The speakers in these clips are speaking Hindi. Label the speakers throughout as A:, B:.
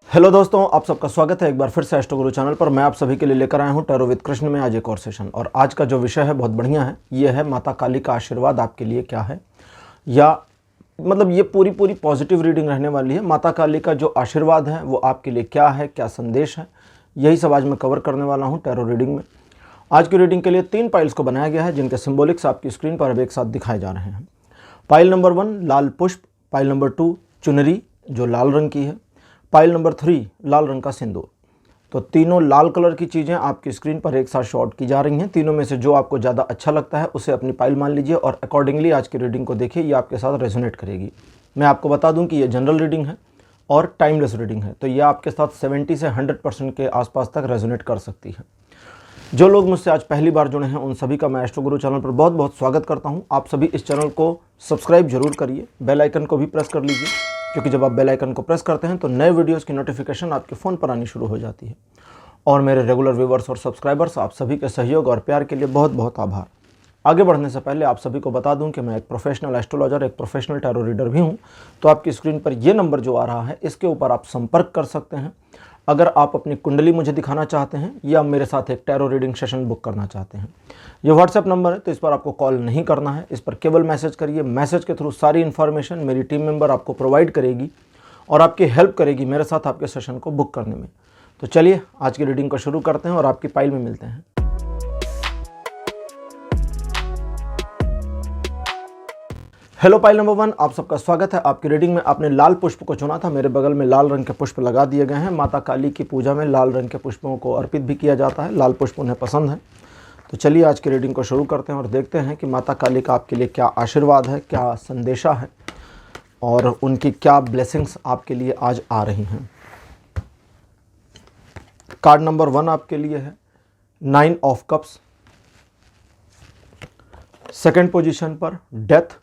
A: हेलो दोस्तों, आप सबका स्वागत है एक बार फिर से एस्ट्रो गुरु चैनल पर। मैं आप सभी के लिए लेकर आया हूं टैरो विद कृष्ण में आज एक और सेशन। और आज का जो विषय है बहुत बढ़िया है। ये है माता काली का आशीर्वाद आपके लिए क्या है, या मतलब ये पूरी पॉजिटिव रीडिंग रहने वाली है। माता काली का जो आशीर्वाद है वो आपके लिए क्या है, क्या संदेश है, यही सब आज मैं कवर करने वाला हूँ टैरो रीडिंग में। आज की रीडिंग के लिए 3 पाइल्स को बनाया गया है जिनके सिम्बॉलिक्स आपकी स्क्रीन पर अब एक साथ दिखाए जा रहे हैं। पाइल नंबर 1 लाल पुष्प, पाइल नंबर 2 चुनरी जो लाल रंग की है, पाइल नंबर 3 लाल रंग का सिंदूर। तो तीनों लाल कलर की चीज़ें आपकी स्क्रीन पर एक साथ शॉट की जा रही हैं। तीनों में से जो आपको ज़्यादा अच्छा लगता है उसे अपनी पाइल मान लीजिए और अकॉर्डिंगली आज की रीडिंग को देखिए, ये आपके साथ रेजोनेट करेगी। मैं आपको बता दूं कि ये जनरल रीडिंग है और टाइमलेस रीडिंग है, तो ये आपके साथ 70 से 100% के आसपास तक रेजोनेट कर सकती है। जो लोग मुझसे आज पहली बार जुड़े हैं उन सभी का मैं एस्ट्रो गुरु चैनल पर बहुत बहुत स्वागत करता हूं। आप सभी इस चैनल को सब्सक्राइब जरूर करिए, बेल आइकन को भी प्रेस कर लीजिए, क्योंकि जब आप बेल आइकन को प्रेस करते हैं तो नए वीडियोस की नोटिफिकेशन आपके फ़ोन पर आनी शुरू हो जाती है। और मेरे रेगुलर व्यूवर्स और सब्सक्राइबर्स, आप सभी के सहयोग और प्यार के लिए बहुत बहुत आभार। आगे बढ़ने से पहले आप सभी को बता दूं कि मैं एक प्रोफेशनल एस्ट्रोलॉजर, एक प्रोफेशनल टैरो रीडर भी हूं। तो आपकी स्क्रीन पर ये नंबर जो आ रहा है इसके ऊपर आप संपर्क कर सकते हैं अगर आप अपनी कुंडली मुझे दिखाना चाहते हैं या मेरे साथ एक टैरो रीडिंग सेशन बुक करना चाहते हैं। ये व्हाट्सएप नंबर है, तो इस पर आपको कॉल नहीं करना है, इस पर केवल मैसेज करिए। मैसेज के थ्रू सारी इन्फॉर्मेशन मेरी टीम मेंबर आपको प्रोवाइड करेगी और आपकी हेल्प करेगी मेरे साथ आपके सेशन को बुक करने में। तो चलिए आज की रीडिंग को शुरू करते हैं और आपकी पाइल में मिलते हैं। हेलो पाइल नंबर 1, आप सबका स्वागत है। आपकी रीडिंग में आपने लाल पुष्प को चुना था। मेरे बगल में लाल रंग के पुष्प लगा दिए गए हैं। माता काली की पूजा में लाल रंग के पुष्पों को अर्पित भी किया जाता है, लाल पुष्प उन्हें पसंद है। तो चलिए आज की रीडिंग को शुरू करते हैं और देखते हैं कि माता काली का आपके लिए क्या आशीर्वाद है, क्या संदेशा है और उनकी क्या ब्लेसिंग्स आपके लिए आज आ रही हैं। कार्ड नंबर 1 आपके लिए है 9 ऑफ कप्स। सेकंड पोजीशन पर डेथ।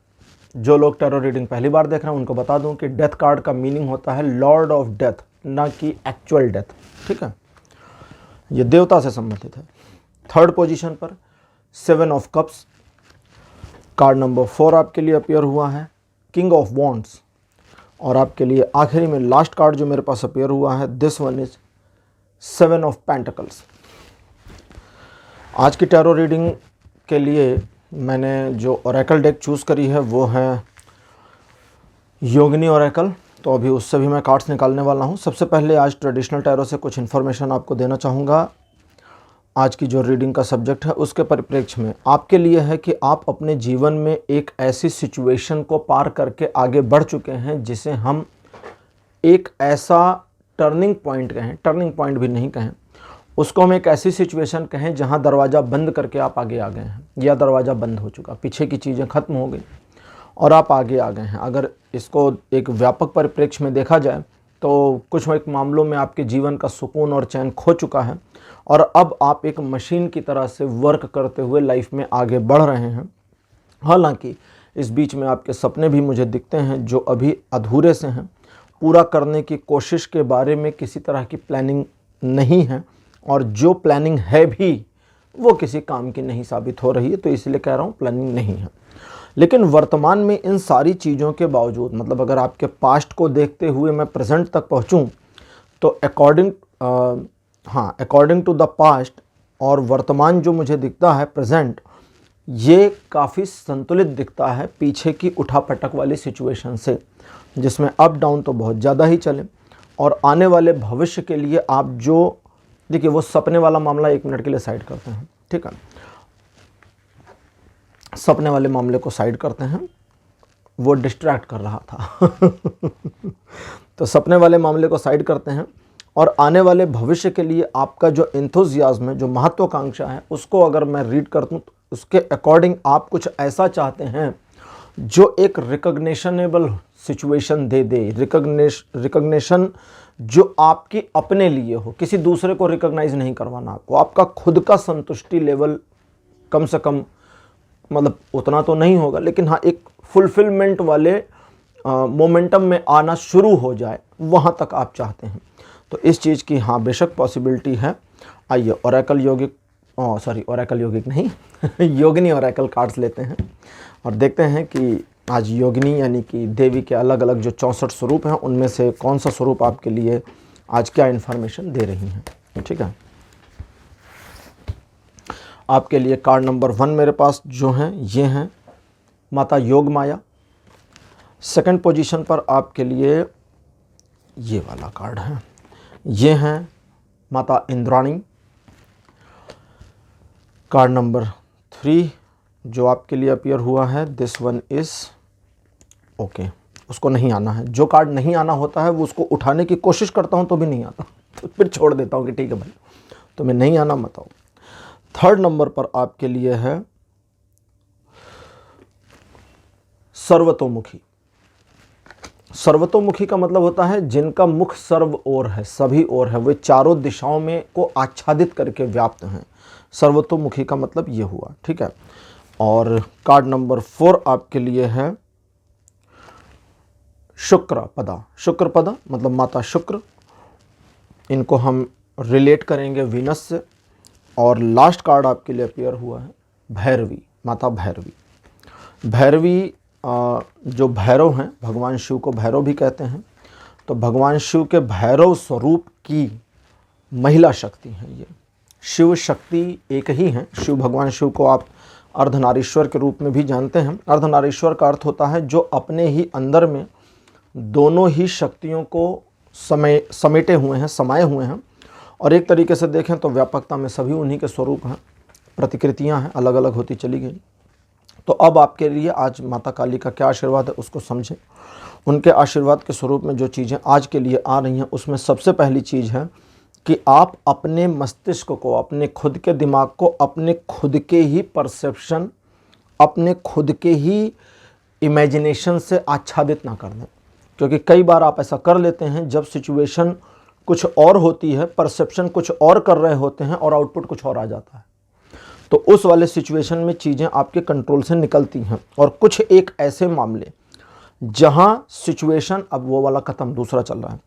A: जो लोग टैरो रीडिंग पहली बार देख रहे हैं उनको बता दूं कि डेथ कार्ड का मीनिंग होता है लॉर्ड ऑफ डेथ, ना कि एक्चुअल डेथ। ठीक है, ये देवता से संबंधित है। थर्ड पोजीशन पर 7 ऑफ कप्स। कार्ड नंबर 4 आपके लिए अपीयर हुआ है किंग ऑफ वॉन्ड्स। और आपके लिए आखिरी में लास्ट कार्ड जो मेरे पास अपीयर हुआ है, this one is 7 of pentacles. आज की टैरो रीडिंग के लिए मैंने जो ओरेकल डेक चूज़ करी है वो है योगिनी ओरेकल। तो अभी उससे भी मैं कार्ड्स निकालने वाला हूँ। सबसे पहले आज ट्रेडिशनल टैरो से कुछ इन्फॉर्मेशन आपको देना चाहूँगा। आज की जो रीडिंग का सब्जेक्ट है उसके परिप्रेक्ष्य में आपके लिए है कि आप अपने जीवन में एक ऐसी सिचुएशन को पार करके आगे बढ़ चुके हैं जिसे हम एक ऐसा टर्निंग पॉइंट कहें, टर्निंग पॉइंट भी नहीं कहें, उसको हम एक ऐसी सिचुएशन कहें जहां दरवाज़ा बंद करके आप आगे आ गए हैं, या दरवाज़ा बंद हो चुका, पीछे की चीज़ें ख़त्म हो गई और आप आगे आ गए हैं। अगर इसको एक व्यापक परिप्रेक्ष्य में देखा जाए तो कुछ एक मामलों में आपके जीवन का सुकून और चैन खो चुका है और अब आप एक मशीन की तरह से वर्क करते हुए लाइफ में आगे बढ़ रहे हैं। हालांकि इस बीच में आपके सपने भी मुझे दिखते हैं जो अभी अधूरे से हैं। पूरा करने की कोशिश के बारे में किसी तरह की प्लानिंग नहीं है और जो प्लानिंग है भी वो किसी काम की नहीं साबित हो रही है, तो इसलिए कह रहा हूँ प्लानिंग नहीं है। लेकिन वर्तमान में इन सारी चीज़ों के बावजूद, मतलब अगर आपके पास्ट को देखते हुए मैं प्रेजेंट तक पहुँचूँ तो अकॉर्डिंग टू द पास्ट और वर्तमान जो मुझे दिखता है प्रेजेंट, ये काफ़ी संतुलित दिखता है पीछे की उठापटक वाली सिचुएशन से, जिसमें अप डाउन तो बहुत ज़्यादा ही चले। और आने वाले भविष्य के लिए आप जो देखिए, वो सपने वाला मामला 1 मिनट के लिए साइड करते हैं। ठीक है, सपने वाले मामले को साइड करते हैं, वो डिस्ट्रैक्ट कर रहा था तो सपने वाले मामले को साइड करते हैं और आने वाले भविष्य के लिए आपका जो एंथुजियाज्म है, जो महत्वाकांक्षा है, उसको अगर मैं रीड करता हूँ तो उसके अकॉर्डिंग आप कुछ ऐसा चाहते हैं जो एक रिकग्निशनेबल सिचुएशन दे दे, रिकग्निशन जो आपकी अपने लिए हो, किसी दूसरे को रिकॉग्नाइज नहीं करवाना आपको। आपका खुद का संतुष्टि लेवल कम से कम, मतलब उतना तो नहीं होगा, लेकिन हाँ एक फुलफिलमेंट वाले मोमेंटम में आना शुरू हो जाए, वहाँ तक आप चाहते हैं। तो इस चीज़ की हाँ बेशक पॉसिबिलिटी है। आइए ओरेकल योगिक नहीं योगिनी ओरेकल कार्ड्स लेते हैं और देखते हैं कि आज योगिनी यानी कि देवी के अलग अलग जो 64 स्वरूप हैं उनमें से कौन सा स्वरूप आपके लिए आज क्या इन्फॉर्मेशन दे रही हैं। ठीक है, आपके लिए कार्ड नंबर 1 मेरे पास जो हैं ये हैं माता योग माया। सेकंड पोजीशन पर आपके लिए ये वाला कार्ड है, ये हैं माता इंद्राणी। कार्ड नंबर 3 जो आपके लिए अपीयर हुआ है, दिस वन इज ओके, उसको नहीं आना है। जो कार्ड नहीं आना होता है वो उसको उठाने की कोशिश करता हूँ तो भी नहीं आता, तो फिर छोड़ देता हूँ कि ठीक है भाई तुम्हें नहीं आना मत आओ। थर्ड नंबर पर आपके लिए है सर्वतोमुखी। सर्वतोमुखी का मतलब होता है जिनका मुख सर्व ओर है, सभी ओर है, वे चारों दिशाओं में को आच्छादित करके व्याप्त हैं। सर्वतोमुखी का मतलब ये हुआ। ठीक है, और कार्ड नंबर 4 आपके लिए है शुक्रपदा। शुक्रपदा मतलब माता शुक्र, इनको हम रिलेट करेंगे वीनस से। और लास्ट कार्ड आपके लिए अपीयर हुआ है भैरवी, माता भैरवी। भैरवी जो भैरव हैं, भगवान शिव को भैरव भी कहते हैं, तो भगवान शिव के भैरव स्वरूप की महिला शक्ति हैं ये। शिव शक्ति एक ही हैं। शिव भगवान शिव को आप अर्धनारीश्वर के रूप में भी जानते हैं। अर्धनारीश्वर का अर्थ होता है जो अपने ही अंदर में दोनों ही शक्तियों को समेटे हुए हैं, समाये हुए हैं। और एक तरीके से देखें तो व्यापकता में सभी उन्हीं के स्वरूप हैं, प्रतिकृतियां हैं, अलग अलग होती चली गई। तो अब आपके लिए आज माता काली का क्या आशीर्वाद है उसको समझें। उनके आशीर्वाद के स्वरूप में जो चीज़ें आज के लिए आ रही हैं उसमें सबसे पहली चीज़ है कि आप अपने मस्तिष्क को, अपने खुद के दिमाग को, अपने खुद के ही परसेप्शन, अपने खुद के ही इमेजिनेशन से आच्छादित ना कर दें। क्योंकि कई बार आप ऐसा कर लेते हैं जब सिचुएशन कुछ और होती है, परसेप्शन कुछ और कर रहे होते हैं और आउटपुट कुछ और आ जाता है, तो उस वाले सिचुएशन में चीज़ें आपके कंट्रोल से निकलती हैं। और कुछ एक ऐसे मामले जहां सिचुएशन, अब वो वाला ख़त्म, दूसरा चल रहा है,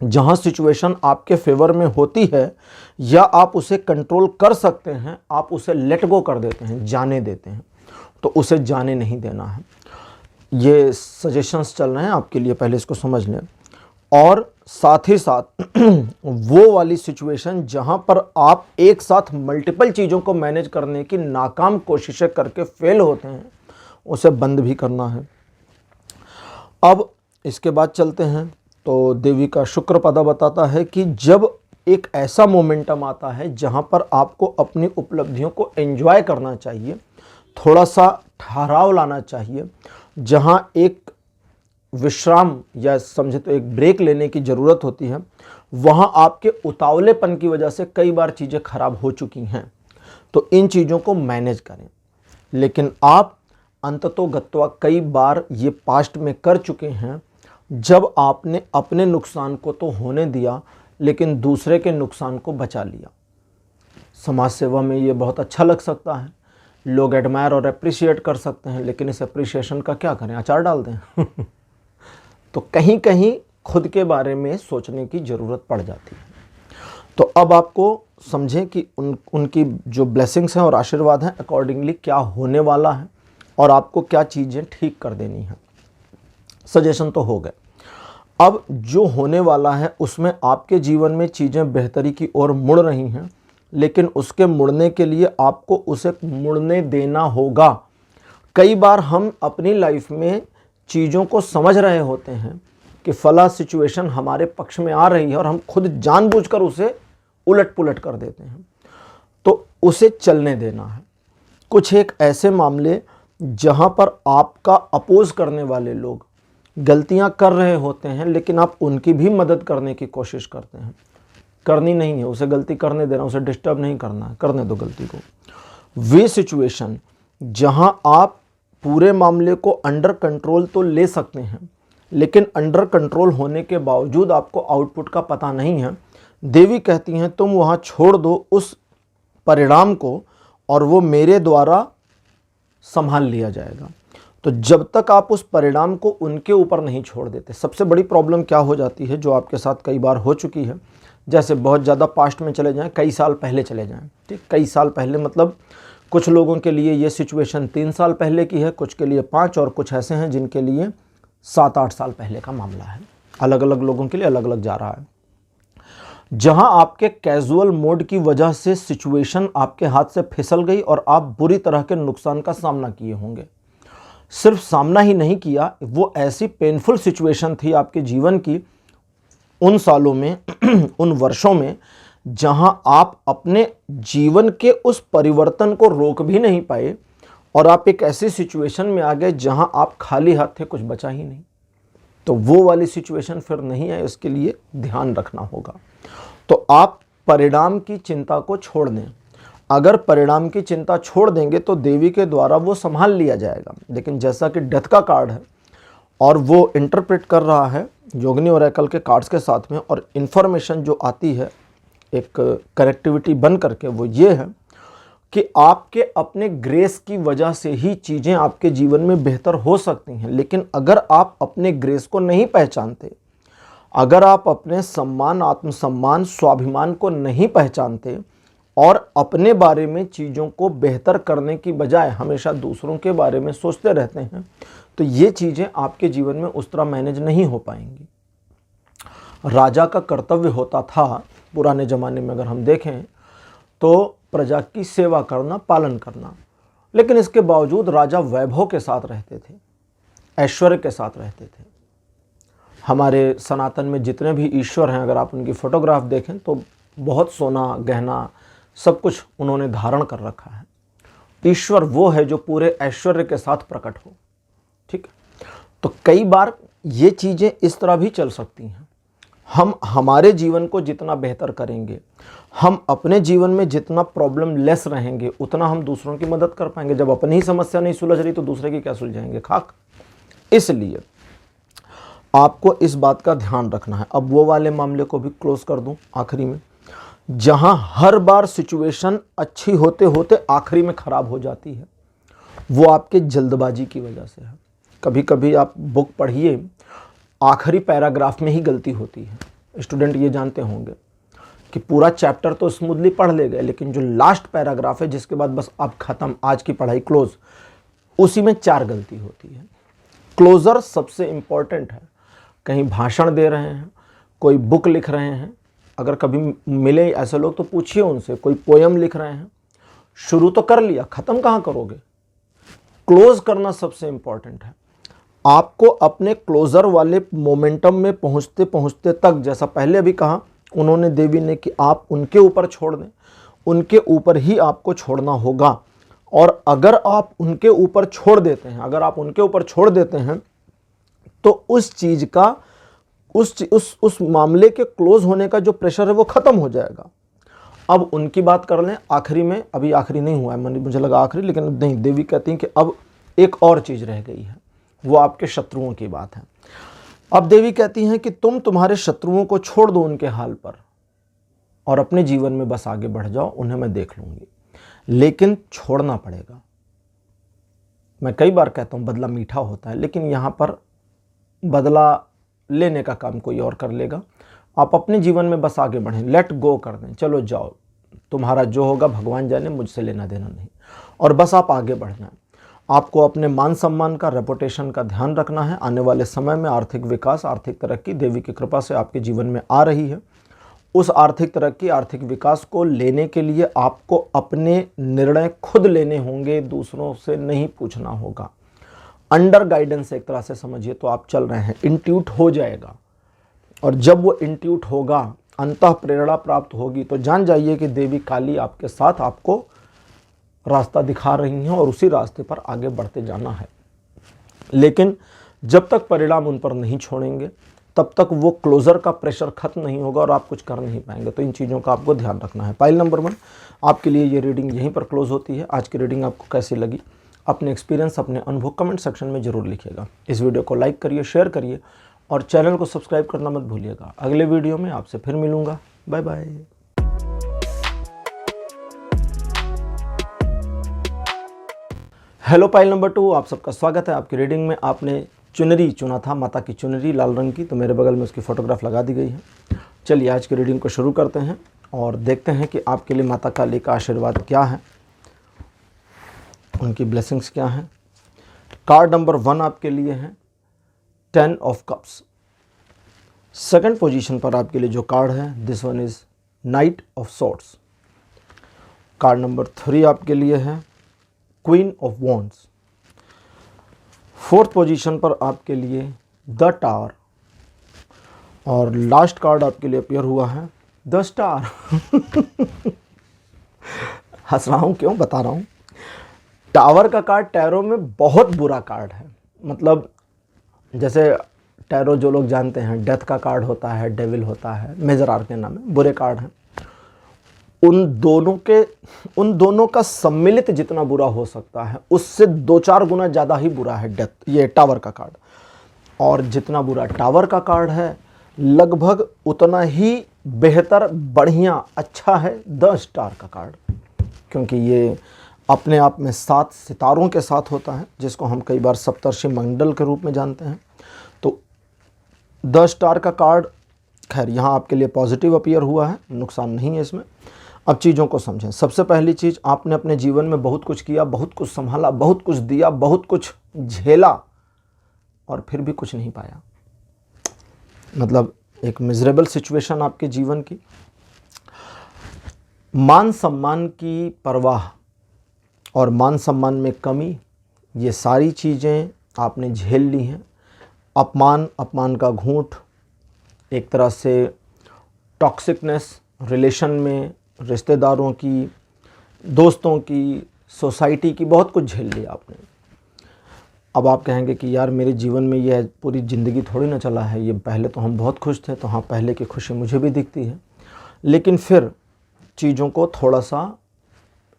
A: जहां सिचुएशन आपके फेवर में होती है या आप उसे कंट्रोल कर सकते हैं, आप उसे लेट गो कर देते हैं, जाने देते हैं, तो उसे जाने नहीं देना है। ये सजेशंस चल रहे हैं आपके लिए, पहले इसको समझ लें। और साथ ही साथ वो वाली सिचुएशन जहां पर आप एक साथ मल्टीपल चीज़ों को मैनेज करने की नाकाम कोशिशें करके फेल होते हैं, उसे बंद भी करना है। अब इसके बाद चलते हैं तो देवी का शुक्रपदा बताता है कि जब एक ऐसा मोमेंटम आता है जहां पर आपको अपनी उपलब्धियों को एंजॉय करना चाहिए, थोड़ा सा ठहराव लाना चाहिए, जहां एक विश्राम या समझे तो एक ब्रेक लेने की ज़रूरत होती है, वहां आपके उतावलेपन की वजह से कई बार चीज़ें खराब हो चुकी हैं। तो इन चीज़ों को मैनेज करें। लेकिन आप अंततोगत्वा कई बार ये पास्ट में कर चुके हैं जब आपने अपने नुकसान को तो होने दिया लेकिन दूसरे के नुकसान को बचा लिया। समाज सेवा में ये बहुत अच्छा लग सकता है, लोग एडमायर और अप्रिशिएट कर सकते हैं, लेकिन इस अप्रिशिएशन का क्या करें, अचार डाल दें तो कहीं कहीं खुद के बारे में सोचने की ज़रूरत पड़ जाती है। तो अब आपको समझें कि उनकी जो ब्लेसिंग्स हैं और आशीर्वाद हैं अकॉर्डिंगली क्या होने वाला है और आपको क्या चीज़ें ठीक कर देनी हैं। सजेशन तो हो गए। अब जो होने वाला है उसमें आपके जीवन में चीज़ें बेहतरी की ओर मुड़ रही हैं, लेकिन उसके मुड़ने के लिए आपको उसे मुड़ने देना होगा। कई बार हम अपनी लाइफ में चीज़ों को समझ रहे होते हैं कि फला सिचुएशन हमारे पक्ष में आ रही है और हम खुद जानबूझकर उसे उलट पुलट कर देते हैं, तो उसे चलने देना है। कुछ एक ऐसे मामले जहां पर आपका अपोज करने वाले लोग गलतियां कर रहे होते हैं लेकिन आप उनकी भी मदद करने की कोशिश करते हैं, करनी नहीं है, उसे गलती करने देना, उसे डिस्टर्ब नहीं करना है, करने दो गलती को। वे सिचुएशन जहां आप पूरे मामले को अंडर कंट्रोल तो ले सकते हैं लेकिन अंडर कंट्रोल होने के बावजूद आपको आउटपुट का पता नहीं है, देवी कहती हैं तुम वहाँ छोड़ दो उस परिणाम को और वो मेरे द्वारा संभाल लिया जाएगा। तो जब तक आप उस परिणाम को उनके ऊपर नहीं छोड़ देते, सबसे बड़ी प्रॉब्लम क्या हो जाती है जो आपके साथ कई बार हो चुकी है, जैसे बहुत ज़्यादा पास्ट में चले जाएं, कई साल पहले चले जाएं, ठीक, कई साल पहले मतलब कुछ लोगों के लिए ये सिचुएशन 3 साल पहले की है, कुछ के लिए 5 और कुछ ऐसे हैं जिनके लिए 7-8 साल पहले का मामला है। अलग अलग लोगों के लिए अलग अलग जा रहा है। जहां आपके कैजुअल मोड की वजह से सिचुएशन आपके हाथ से फिसल गई और आप बुरी तरह के नुकसान का सामना किए होंगे। सिर्फ सामना ही नहीं किया, वो ऐसी पेनफुल सिचुएशन थी आपके जीवन की उन सालों में उन वर्षों में जहां आप अपने जीवन के उस परिवर्तन को रोक भी नहीं पाए और आप एक ऐसी सिचुएशन में आ गए जहां आप खाली हाथ थे, कुछ बचा ही नहीं। तो वो वाली सिचुएशन फिर नहीं है, इसके लिए ध्यान रखना होगा। तो आप परिणाम की चिंता को छोड़ दें। अगर परिणाम की चिंता छोड़ देंगे तो देवी के द्वारा वो संभाल लिया जाएगा। लेकिन जैसा कि डेथ का कार्ड है और वो इंटरप्रेट कर रहा है योगिनी ओरेकल के कार्ड्स के साथ में, और इन्फॉर्मेशन जो आती है एक कनेक्टिविटी बन करके वो ये है कि आपके अपने ग्रेस की वजह से ही चीज़ें आपके जीवन में बेहतर हो सकती हैं। लेकिन अगर आप अपने ग्रेस को नहीं पहचानते, अगर आप अपने सम्मान, आत्मसम्मान, स्वाभिमान को नहीं पहचानते और अपने बारे में चीज़ों को बेहतर करने की बजाय हमेशा दूसरों के बारे में सोचते रहते हैं, तो ये चीज़ें आपके जीवन में उस तरह मैनेज नहीं हो पाएंगी। राजा का कर्तव्य होता था पुराने ज़माने में, अगर हम देखें तो प्रजा की सेवा करना, पालन करना। लेकिन इसके बावजूद राजा वैभव के साथ रहते थे, ऐश्वर्य के साथ रहते थे। हमारे सनातन में जितने भी ईश्वर हैं, अगर आप उनकी फोटोग्राफ देखें तो बहुत सोना गहना सब कुछ उन्होंने धारण कर रखा है। ईश्वर वो है जो पूरे ऐश्वर्य के साथ प्रकट हो। ठीक है, तो कई बार ये चीज़ें इस तरह भी चल सकती हैं। हम हमारे जीवन को जितना बेहतर करेंगे, हम अपने जीवन में जितना प्रॉब्लम लेस रहेंगे, उतना हम दूसरों की मदद कर पाएंगे। जब अपनी ही समस्या नहीं सुलझ रही तो दूसरे की क्या सुलझाएंगे, खाक। इसलिए आपको इस बात का ध्यान रखना है। अब वो वाले मामले को भी क्लोज कर दूं आखिरी में, जहां हर बार सिचुएशन अच्छी होते होते आखिरी में खराब हो जाती है, वो आपके जल्दबाजी की वजह से है। कभी कभी आप बुक पढ़िए, आखिरी पैराग्राफ में ही गलती होती है। स्टूडेंट ये जानते होंगे कि पूरा चैप्टर तो स्मूथली पढ़ ले गए, लेकिन जो लास्ट पैराग्राफ है जिसके बाद बस अब खत्म, आज की पढ़ाई क्लोज, उसी में 4 गलती होती है। क्लोजर सबसे इंपॉर्टेंट है। कहीं भाषण दे रहे हैं, कोई बुक लिख रहे हैं, अगर कभी मिले ऐसे लोग तो पूछिए उनसे, कोई पोयम लिख रहे हैं, शुरू तो कर लिया, ख़त्म कहाँ करोगे? क्लोज करना सबसे इंपॉर्टेंट है। आपको अपने क्लोजर वाले मोमेंटम में पहुंचते पहुंचते तक, जैसा पहले भी कहा उन्होंने, देवी ने, कि आप उनके ऊपर छोड़ दें, उनके ऊपर ही आपको छोड़ना होगा। और अगर आप उनके ऊपर छोड़ देते हैं, अगर आप उनके ऊपर छोड़ देते हैं तो उस चीज़ का, उस मामले के क्लोज होने का जो प्रेशर है वो ख़त्म हो जाएगा। अब उनकी बात कर लें आखिरी में, अभी आखिरी नहीं हुआ है, मुझे लगा आखिरी, लेकिन नहीं, देवी कहती हैं कि अब एक और चीज़ रह गई है, वो आपके शत्रुओं की बात है। अब देवी कहती हैं कि तुम तुम्हारे शत्रुओं को छोड़ दो उनके हाल पर और अपने जीवन में बस आगे बढ़ जाओ, उन्हें मैं देख लूँगी। लेकिन छोड़ना पड़ेगा। मैं कई बार कहता हूँ बदला मीठा होता है, लेकिन यहाँ पर बदला लेने का काम कोई और कर लेगा। आप अपने जीवन में बस आगे बढ़ें, लेट गो कर दें, चलो जाओ, तुम्हारा जो होगा भगवान जाने, मुझसे लेना देना नहीं, और बस आप आगे बढ़ना है। आपको अपने मान सम्मान का, रेपुटेशन का ध्यान रखना है। आने वाले समय में आर्थिक विकास, आर्थिक तरक्की देवी की कृपा से आपके जीवन में आ रही है। उस आर्थिक तरक्की, आर्थिक विकास को लेने के लिए आपको अपने निर्णय खुद लेने होंगे, दूसरों से नहीं पूछना होगा। अंडर गाइडेंस एक तरह से समझिए तो आप चल रहे हैं, इंट्यूट हो जाएगा। और जब वो इंट्यूट होगा, अंतः प्रेरणा प्राप्त होगी, तो जान जाइए कि देवी काली आपके साथ आपको रास्ता दिखा रही हैं और उसी रास्ते पर आगे बढ़ते जाना है। लेकिन जब तक परिणाम उन पर नहीं छोड़ेंगे, तब तक वो क्लोजर का प्रेशर खत्म नहीं होगा और आप कुछ कर नहीं पाएंगे। तो इन चीज़ों का आपको ध्यान रखना है। पाइल नंबर 1, आपके लिए ये रीडिंग यहीं पर क्लोज होती है। आज की रीडिंग आपको कैसी लगी, अपने एक्सपीरियंस, अपने अनुभव कमेंट सेक्शन में ज़रूर लिखिएगा। इस वीडियो को लाइक करिए, शेयर करिए और चैनल को सब्सक्राइब करना मत भूलिएगा। अगले वीडियो में आपसे फिर मिलूँगा। Bye bye. Hello pile number 2, आप सबका स्वागत है आपकी रीडिंग में। आपने चुनरी चुना था, माता की चुनरी लाल रंग की, तो मेरे बगल में उसकी फ़ोटोग्राफ लगा दी गई है। चलिए आज की रीडिंग को शुरू करते हैं और देखते हैं कि आपके लिए माता काली का आशीर्वाद क्या है, उनकी ब्लेसिंग्स क्या हैं। कार्ड नंबर 1 आपके लिए है 10 ऑफ कप्स। सेकंड पोजीशन पर आपके लिए जो कार्ड है, this one is night of swords. Card number 3 आपके लिए है queen of wands. Fourth position पर आपके लिए द टावर, और लास्ट कार्ड आपके लिए अपीयर हुआ है द स्टार। हंस रहा हूँ क्यों, बता रहा हूँ। टावर का कार्ड टैरो में बहुत बुरा कार्ड है। मतलब जैसे टैरो जो लोग जानते हैं, डेथ का कार्ड होता है, डेविल होता है, मेजर आर्केना में बुरे कार्ड हैं। उन दोनों का सम्मिलित जितना बुरा हो सकता है उससे 2-4 गुना ज़्यादा ही बुरा है डेथ, ये टावर का कार्ड। और जितना बुरा टावर का कार्ड है लगभग उतना ही बेहतर, बढ़िया, अच्छा है द स्टार का कार्ड, क्योंकि ये अपने आप में 7 सितारों के साथ होता है, जिसको हम कई बार सप्तर्षि मंडल के रूप में जानते हैं। तो द स्टार का कार्ड खैर यहाँ आपके लिए पॉजिटिव अपीयर हुआ है, नुकसान नहीं है इसमें। अब चीज़ों को समझें। सबसे पहली चीज़, आपने अपने जीवन में बहुत कुछ किया, बहुत कुछ संभाला, बहुत कुछ दिया, बहुत कुछ झेला और फिर भी कुछ नहीं पाया। मतलब एक मिजरेबल सिचुएशन आपके जीवन की। मान सम्मान की परवाह और मान सम्मान में कमी, ये सारी चीज़ें आपने झेल ली हैं। अपमान का घूंट, एक तरह से टॉक्सिकनेस रिलेशन में, रिश्तेदारों की, दोस्तों की, सोसाइटी की, बहुत कुछ झेल लिया आपने। अब आप कहेंगे कि यार मेरे जीवन में ये पूरी ज़िंदगी थोड़ी ना चला है, ये पहले तो हम बहुत खुश थे। तो हाँ, पहले की खुशी मुझे भी दिखती है, लेकिन फिर चीज़ों को थोड़ा सा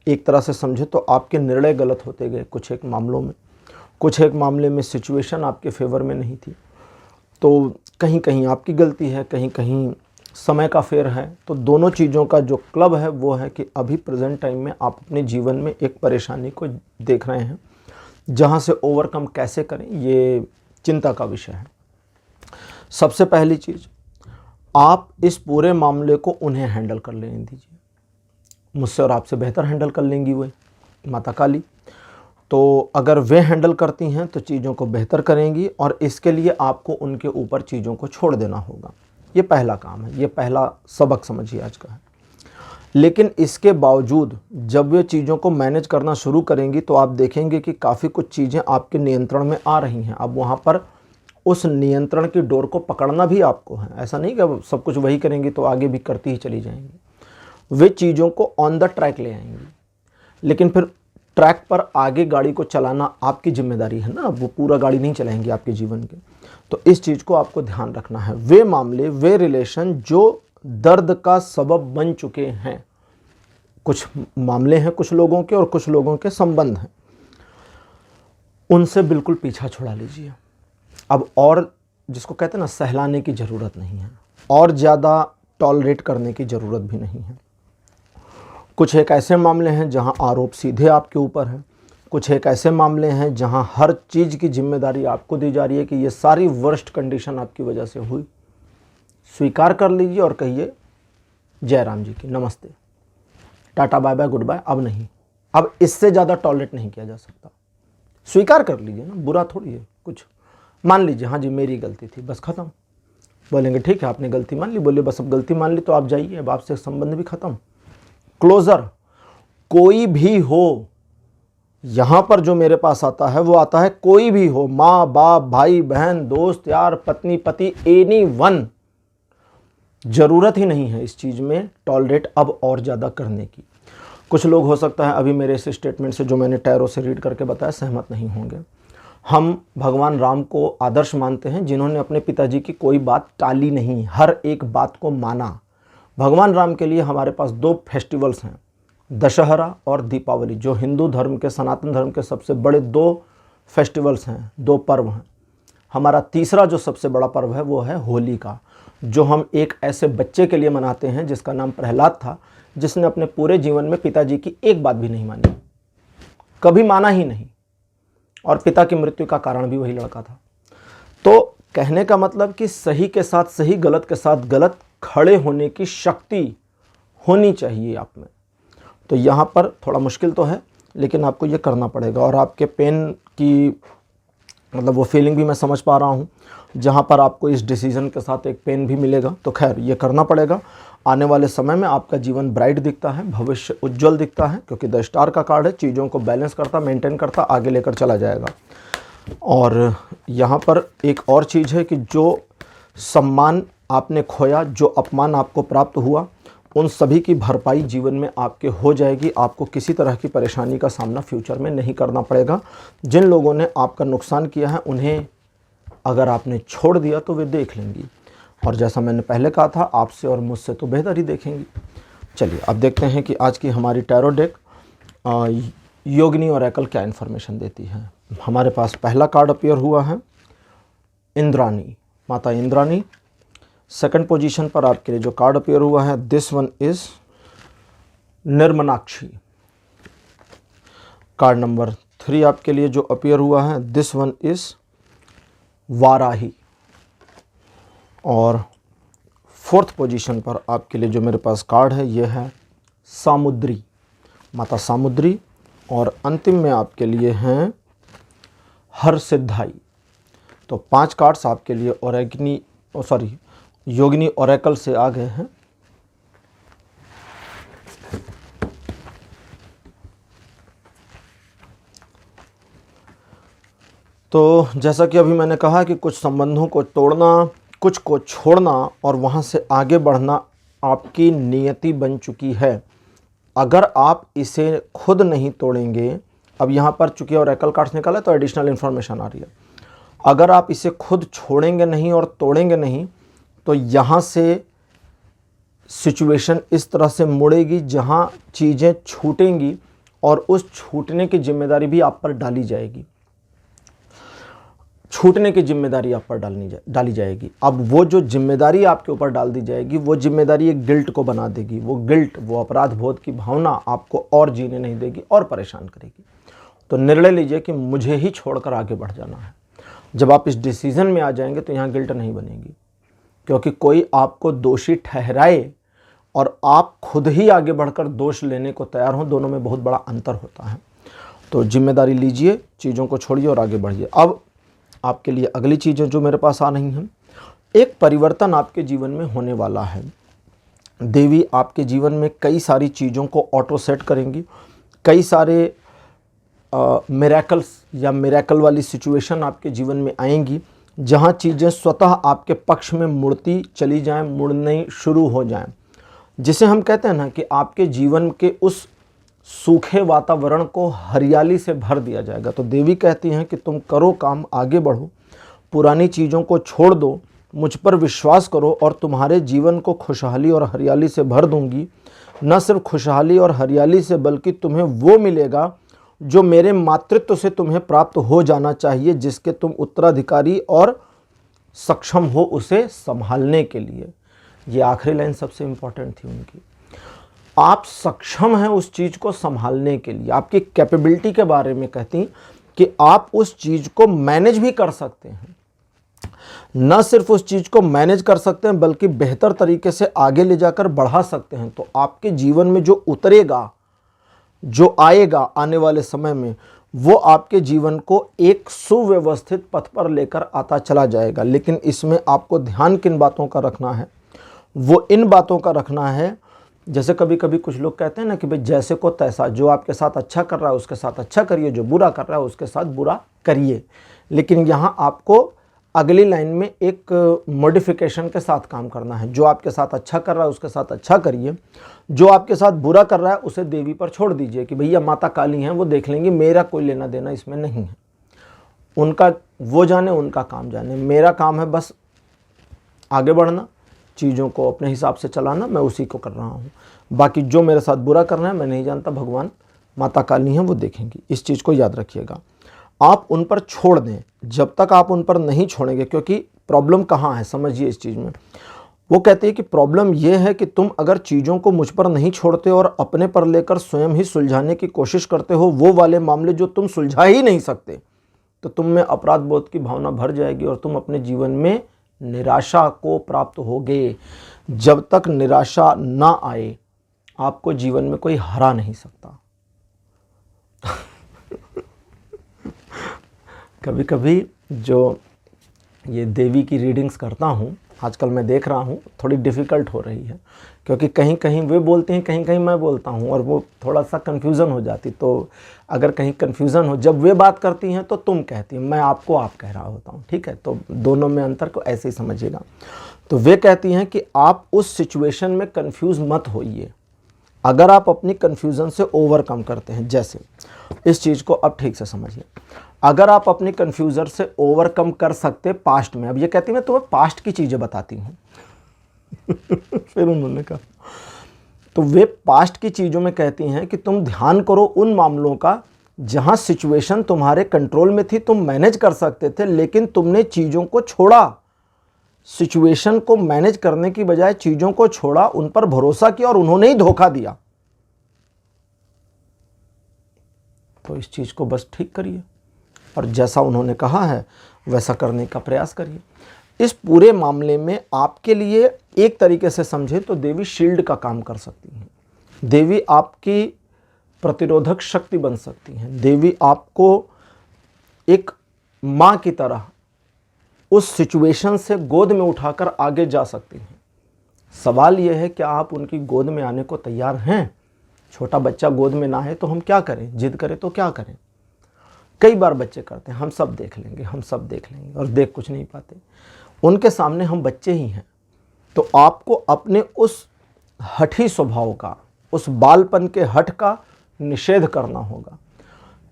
A: एक तरह से समझे तो आपके निर्णय गलत होते गए कुछ एक मामलों में। कुछ एक मामले में सिचुएशन आपके फेवर में नहीं थी, तो कहीं कहीं आपकी गलती है, कहीं कहीं समय का फेर है। तो दोनों चीज़ों का जो क्लब है वो है कि अभी प्रेजेंट टाइम में आप अपने जीवन में एक परेशानी को देख रहे हैं, जहाँ से ओवरकम कैसे करें ये चिंता का विषय है। सबसे पहली चीज़, आप इस पूरे मामले को उन्हें हैंडल कर लेने दीजिए। मुझसे और आपसे बेहतर हैंडल कर लेंगी वो माता काली। तो अगर वे हैंडल करती हैं तो चीज़ों को बेहतर करेंगी, और इसके लिए आपको उनके ऊपर चीज़ों को छोड़ देना होगा। ये पहला काम है, ये पहला सबक समझिए आज का है। लेकिन इसके बावजूद जब वे चीज़ों को मैनेज करना शुरू करेंगी तो आप देखेंगे कि काफ़ी कुछ चीज़ें आपके नियंत्रण में आ रही हैं। अब वहाँ पर उस नियंत्रण की डोर को पकड़ना भी आपको है। ऐसा नहीं कि अब सब कुछ वही करेंगी तो आगे भी करती ही चली जाएंगी। वे चीज़ों को ऑन द ट्रैक ले आएंगी, लेकिन फिर ट्रैक पर आगे गाड़ी को चलाना आपकी जिम्मेदारी है ना। वो पूरा गाड़ी नहीं चलाएंगे आपके जीवन के। तो इस चीज़ को आपको ध्यान रखना है। वे मामले, वे रिलेशन जो दर्द का सबब बन चुके हैं, कुछ मामले हैं कुछ लोगों के और कुछ लोगों के संबंध हैं, उनसे बिल्कुल पीछा छुड़ा लीजिए। अब और जिसको कहते हैं ना, सहलाने की ज़रूरत नहीं है, और ज़्यादा टॉलरेट करने की ज़रूरत भी नहीं है। कुछ एक ऐसे मामले हैं जहां आरोप सीधे आपके ऊपर है। कुछ एक ऐसे मामले हैं जहां हर चीज़ की जिम्मेदारी आपको दी जा रही है कि ये सारी वर्स्ट कंडीशन आपकी वजह से हुई। स्वीकार कर लीजिए और कहिए जय राम जी की, नमस्ते, tata, bye bye, goodbye. अब नहीं, अब इससे ज़्यादा टॉलरेट नहीं किया जा सकता। स्वीकार कर लीजिए ना, बुरा थोड़ी है कुछ। मान लीजिए हाँ जी मेरी गलती थी, बस ख़त्म। बोलेंगे ठीक है आपने गलती मान ली, बोले बस अब गलती मान ली तो आप जाइए, अब आपसे संबंध भी ख़त्म, क्लोजर। कोई भी हो, यहां पर जो मेरे पास आता है वो आता है कोई भी हो, माँ बाप, भाई बहन, दोस्त यार, पत्नी पति, एनीवन। जरूरत ही नहीं है इस चीज में टॉलरेट अब और ज्यादा करने की। कुछ लोग हो सकता है अभी मेरे इस स्टेटमेंट से जो मैंने टैरो से रीड करके बताया सहमत नहीं होंगे। हम भगवान राम को आदर्श मानते हैं, जिन्होंने अपने पिताजी की कोई बात टाली नहीं, हर एक बात को माना। भगवान राम के लिए हमारे पास 2 फेस्टिवल्स हैं, दशहरा और दीपावली, जो हिंदू धर्म के, सनातन धर्म के सबसे बड़े 2 फेस्टिवल्स हैं, 2 पर्व हैं। हमारा तीसरा जो सबसे बड़ा पर्व है वो है होली का, जो हम एक ऐसे बच्चे के लिए मनाते हैं जिसका नाम प्रहलाद था, जिसने अपने पूरे जीवन में पिताजी की एक बात भी नहीं मानी, कभी माना ही नहीं, और पिता की मृत्यु का कारण भी वही लड़का था। तो कहने का मतलब कि सही के साथ सही, गलत के साथ गलत खड़े होने की शक्ति होनी चाहिए आप में। तो यहाँ पर थोड़ा मुश्किल तो है, लेकिन आपको ये करना पड़ेगा। और आपके पेन की मतलब वो फीलिंग भी मैं समझ पा रहा हूँ। जहाँ पर आपको इस डिसीज़न के साथ एक पेन भी मिलेगा। तो खैर ये करना पड़ेगा। आने वाले समय में आपका जीवन ब्राइट दिखता है, भविष्य उज्जवल दिखता है, क्योंकि द स्टार का कार्ड है, चीज़ों को बैलेंस करता, मेंटेन करता, आगे लेकर चला जाएगा। और यहाँ पर एक और चीज़ है कि जो सम्मान आपने खोया, जो अपमान आपको प्राप्त हुआ, उन सभी की भरपाई जीवन में आपके हो जाएगी। आपको किसी तरह की परेशानी का सामना फ्यूचर में नहीं करना पड़ेगा। जिन लोगों ने आपका नुकसान किया है उन्हें अगर आपने छोड़ दिया तो वे देख लेंगी, और जैसा मैंने पहले कहा था, आपसे और मुझसे तो बेहतर ही देखेंगी। चलिए अब देखते हैं कि आज की हमारी टैरो डेक योगिनी ओरेकल क्या इन्फॉर्मेशन देती है। हमारे पास पहला कार्ड अपीयर हुआ है इंद्राणी, माता इंद्राणी। सेकंड पोजीशन पर आपके लिए जो कार्ड अपीयर हुआ है, this one is Nirmanakshi. Card number 3 आपके लिए जो अपीयर हुआ है, दिस वन इज वाराही। और फोर्थ पोजीशन पर आपके लिए जो मेरे पास कार्ड है ये है सामुद्री, माता सामुद्री। और अंतिम में आपके लिए हैं हरसिद्धाई। तो 5 कार्ड्स आपके लिए योगिनी ओरेकल से आ गए हैं। तो जैसा कि अभी मैंने कहा कि कुछ संबंधों को तोड़ना, कुछ को छोड़ना और वहाँ से आगे बढ़ना आपकी नियति बन चुकी है। अगर आप इसे खुद नहीं तोड़ेंगे, अब यहाँ पर चूंकि ओरेकल कार्ड्स निकाला तो एडिशनल इन्फॉर्मेशन आ रही है, अगर आप इसे खुद छोड़ेंगे नहीं और तोड़ेंगे नहीं तो यहाँ से सिचुएशन इस तरह से मुड़ेगी जहाँ चीज़ें छूटेंगी और उस छूटने की जिम्मेदारी भी आप पर डाली जाएगी। छूटने की जिम्मेदारी आप पर डाली जाएगी। अब वो जो जिम्मेदारी आपके ऊपर डाल दी जाएगी, वो जिम्मेदारी एक गिल्ट को बना देगी। वो गिल्ट, वो अपराध बोध की भावना आपको और जीने नहीं देगी और परेशान करेगी। तो निर्णय लीजिए कि मुझे ही छोड़कर आगे बढ़ जाना है। जब आप इस डिसीज़न में आ जाएंगे तो यहाँ गिल्ट नहीं बनेगी, क्योंकि कोई आपको दोषी ठहराए और आप खुद ही आगे बढ़कर दोष लेने को तैयार हों, दोनों में बहुत बड़ा अंतर होता है। तो जिम्मेदारी लीजिए, चीज़ों को छोड़िए और आगे बढ़िए। अब आपके लिए अगली चीज़ें जो मेरे पास आ रही हैं, एक परिवर्तन आपके जीवन में होने वाला है। देवी आपके जीवन में कई सारी चीज़ों को ऑटो सेट करेंगी। कई सारे मिरेकल्स या मिरेकल वाली सिचुएशन आपके जीवन में आएंगी, जहां चीज़ें स्वतः आपके पक्ष में मुड़ती चली जाएं, मुड़ने शुरू हो जाएं। जिसे हम कहते हैं ना कि आपके जीवन के उस सूखे वातावरण को हरियाली से भर दिया जाएगा। तो देवी कहती हैं कि तुम करो काम, आगे बढ़ो, पुरानी चीज़ों को छोड़ दो, मुझ पर विश्वास करो और तुम्हारे जीवन को खुशहाली और हरियाली से भर दूंगी। न सिर्फ खुशहाली और हरियाली से, बल्कि तुम्हें वो मिलेगा जो मेरे मातृत्व से तुम्हें प्राप्त हो जाना चाहिए, जिसके तुम उत्तराधिकारी और सक्षम हो उसे संभालने के लिए। ये आखिरी लाइन सबसे इंपॉर्टेंट थी उनकी। आप सक्षम हैं उस चीज़ को संभालने के लिए। आपकी कैपेबिलिटी के बारे में कहती कि आप उस चीज़ को मैनेज भी कर सकते हैं। न सिर्फ उस चीज़ को मैनेज कर सकते हैं, बल्कि बेहतर तरीके से आगे ले जाकर बढ़ा सकते हैं। तो आपके जीवन में जो उतरेगा, जो आएगा आने वाले समय में, वो आपके जीवन को एक सुव्यवस्थित पथ पर लेकर आता चला जाएगा। लेकिन इसमें आपको ध्यान किन बातों का रखना है? वो इन बातों का रखना है, जैसे कभी कभी कुछ लोग कहते हैं ना कि भाई जैसे को तैसा, जो आपके साथ अच्छा कर रहा है उसके साथ अच्छा करिए, जो बुरा कर रहा है उसके साथ बुरा करिए। लेकिन यहाँ आपको अगली लाइन में एक मॉडिफिकेशन के साथ काम करना है। जो आपके साथ अच्छा कर रहा है उसके साथ अच्छा करिए, जो आपके साथ बुरा कर रहा है उसे देवी पर छोड़ दीजिए कि भैया माता काली हैं, वो देख लेंगी, मेरा कोई लेना देना इसमें नहीं है। उनका वो जाने, उनका काम जाने, मेरा काम है बस आगे बढ़ना, चीज़ों को अपने हिसाब से चलाना, मैं उसी को कर रहा हूँ। बाकी जो मेरे साथ बुरा करना है मैं नहीं जानता, भगवान माता काली हैं वो देखेंगी। इस चीज़ को याद रखिएगा। आप उन पर छोड़ दें, जब तक आप उन पर नहीं छोड़ेंगे, क्योंकि प्रॉब्लम कहाँ है समझिए इस चीज़ में। वो कहते हैं कि प्रॉब्लम ये है कि तुम अगर चीज़ों को मुझ पर नहीं छोड़ते और अपने पर लेकर स्वयं ही सुलझाने की कोशिश करते हो, वो वाले मामले जो तुम सुलझा ही नहीं सकते, तो तुम में अपराध बोध की भावना भर जाएगी और तुम अपने जीवन में निराशा को प्राप्त होगे। जब तक निराशा ना आए आपको जीवन में कोई हरा नहीं सकता। कभी कभी जो ये देवी की रीडिंग्स करता हूँ, आजकल मैं देख रहा हूँ थोड़ी डिफ़िकल्ट हो रही है, क्योंकि कहीं कहीं वे बोलते हैं, कहीं कहीं मैं बोलता हूँ, और वो थोड़ा सा कन्फ्यूज़न हो जाती। तो अगर कहीं कन्फ्यूज़न हो, जब वे बात करती हैं तो तुम कहती हैं, मैं आपको आप कह रहा होता हूँ, ठीक है। तो दोनों में अंतर को ऐसे ही समझिएगा। तो वे कहती हैं कि आप उस सिचुएशन में कन्फ्यूज़ मत होइए, अगर आप अपनी कन्फ्यूज़न से ओवरकम करते हैं। जैसे इस चीज़ को अब ठीक से समझिए, अगर आप अपनी कन्फ्यूज़न से ओवरकम कर सकते पास्ट में, अब ये कहती मैं तुम्हें पास्ट की चीज़ें बताती हूँ फिर उन्होंने कहा, तो वे पास्ट की चीज़ों में कहती हैं कि तुम ध्यान करो उन मामलों का जहाँ सिचुएशन तुम्हारे कंट्रोल में थी, तुम मैनेज कर सकते थे, लेकिन तुमने चीज़ों को छोड़ा, सिचुएशन को मैनेज करने की बजाय चीज़ों को छोड़ा, उन पर भरोसा किया और उन्होंने ही धोखा दिया। तो इस चीज़ को बस ठीक करिए और जैसा उन्होंने कहा है वैसा करने का प्रयास करिए। इस पूरे मामले में आपके लिए एक तरीके से समझे तो देवी शील्ड का काम कर सकती हैं। देवी आपकी प्रतिरोधक शक्ति बन सकती हैं। देवी आपको एक माँ की तरह उस सिचुएशन से गोद में उठाकर आगे जा सकती हैं। सवाल यह है कि आप उनकी गोद में आने को तैयार हैं? छोटा बच्चा गोद में ना आए तो हम क्या करें? जिद करें तो क्या करें? कई बार बच्चे करते हैं, हम सब देख लेंगे, हम सब देख लेंगे, और देख कुछ नहीं पाते। उनके सामने हम बच्चे ही हैं। तो आपको अपने उस हठी स्वभाव का, उस बालपन के हठ का निषेध करना होगा,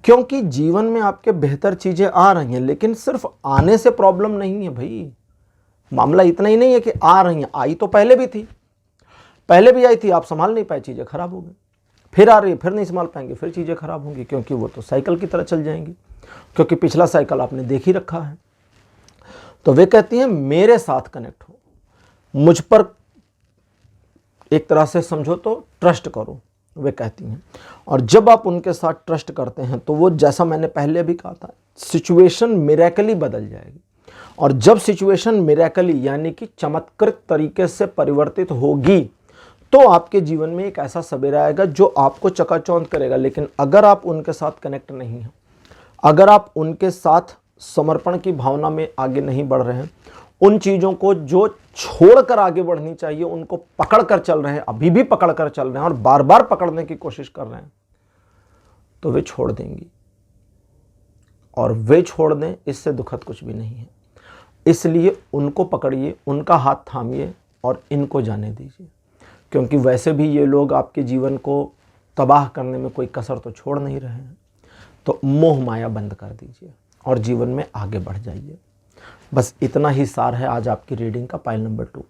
A: क्योंकि जीवन में आपके बेहतर चीज़ें आ रही हैं, लेकिन सिर्फ आने से प्रॉब्लम नहीं है भाई। मामला इतना ही नहीं है कि आ रही हैं, आई तो पहले भी थी, पहले भी आई थी, आप संभाल नहीं पाए, चीज़ें खराब हो गई, फिर आ रही है, फिर नहीं संभाल पाएंगे, फिर चीज़ें खराब होंगी, क्योंकि वो तो साइकिल की तरह चल जाएंगी, क्योंकि पिछला साइकिल आपने देख ही रखा है। तो वे कहती हैं मेरे साथ कनेक्ट हो, मुझ पर एक तरह से समझो तो ट्रस्ट करो, वे कहती हैं। और जब आप उनके साथ ट्रस्ट करते हैं तो वो, जैसा मैंने पहले भी कहा था, सिचुएशन मिरेकली बदल जाएगी। और जब सिचुएशन मिरेकली यानी कि चमत्कृत तरीके से परिवर्तित होगी तो आपके जीवन में एक ऐसा सवेरा आएगा जो आपको चकाचौंध करेगा। लेकिन अगर आप उनके साथ कनेक्ट नहीं हैं, अगर आप उनके साथ समर्पण की भावना में आगे नहीं बढ़ रहे हैं, उन चीज़ों को जो छोड़कर आगे बढ़नी चाहिए उनको पकड़ कर चल रहे हैं, अभी भी पकड़ कर चल रहे हैं और बार बार पकड़ने की कोशिश कर रहे हैं, तो वे छोड़ देंगी। और वे छोड़ दें, इससे दुखद कुछ भी नहीं है। इसलिए उनको पकड़िए, उनका हाथ थामिए और इनको जाने दीजिए, क्योंकि वैसे भी ये लोग आपके जीवन को तबाह करने में कोई कसर तो छोड़ नहीं रहे हैं। तो मोह माया बंद कर दीजिए और जीवन में आगे बढ़ जाइए। बस इतना ही सार है आज आपकी रीडिंग का, पाइल नंबर 2।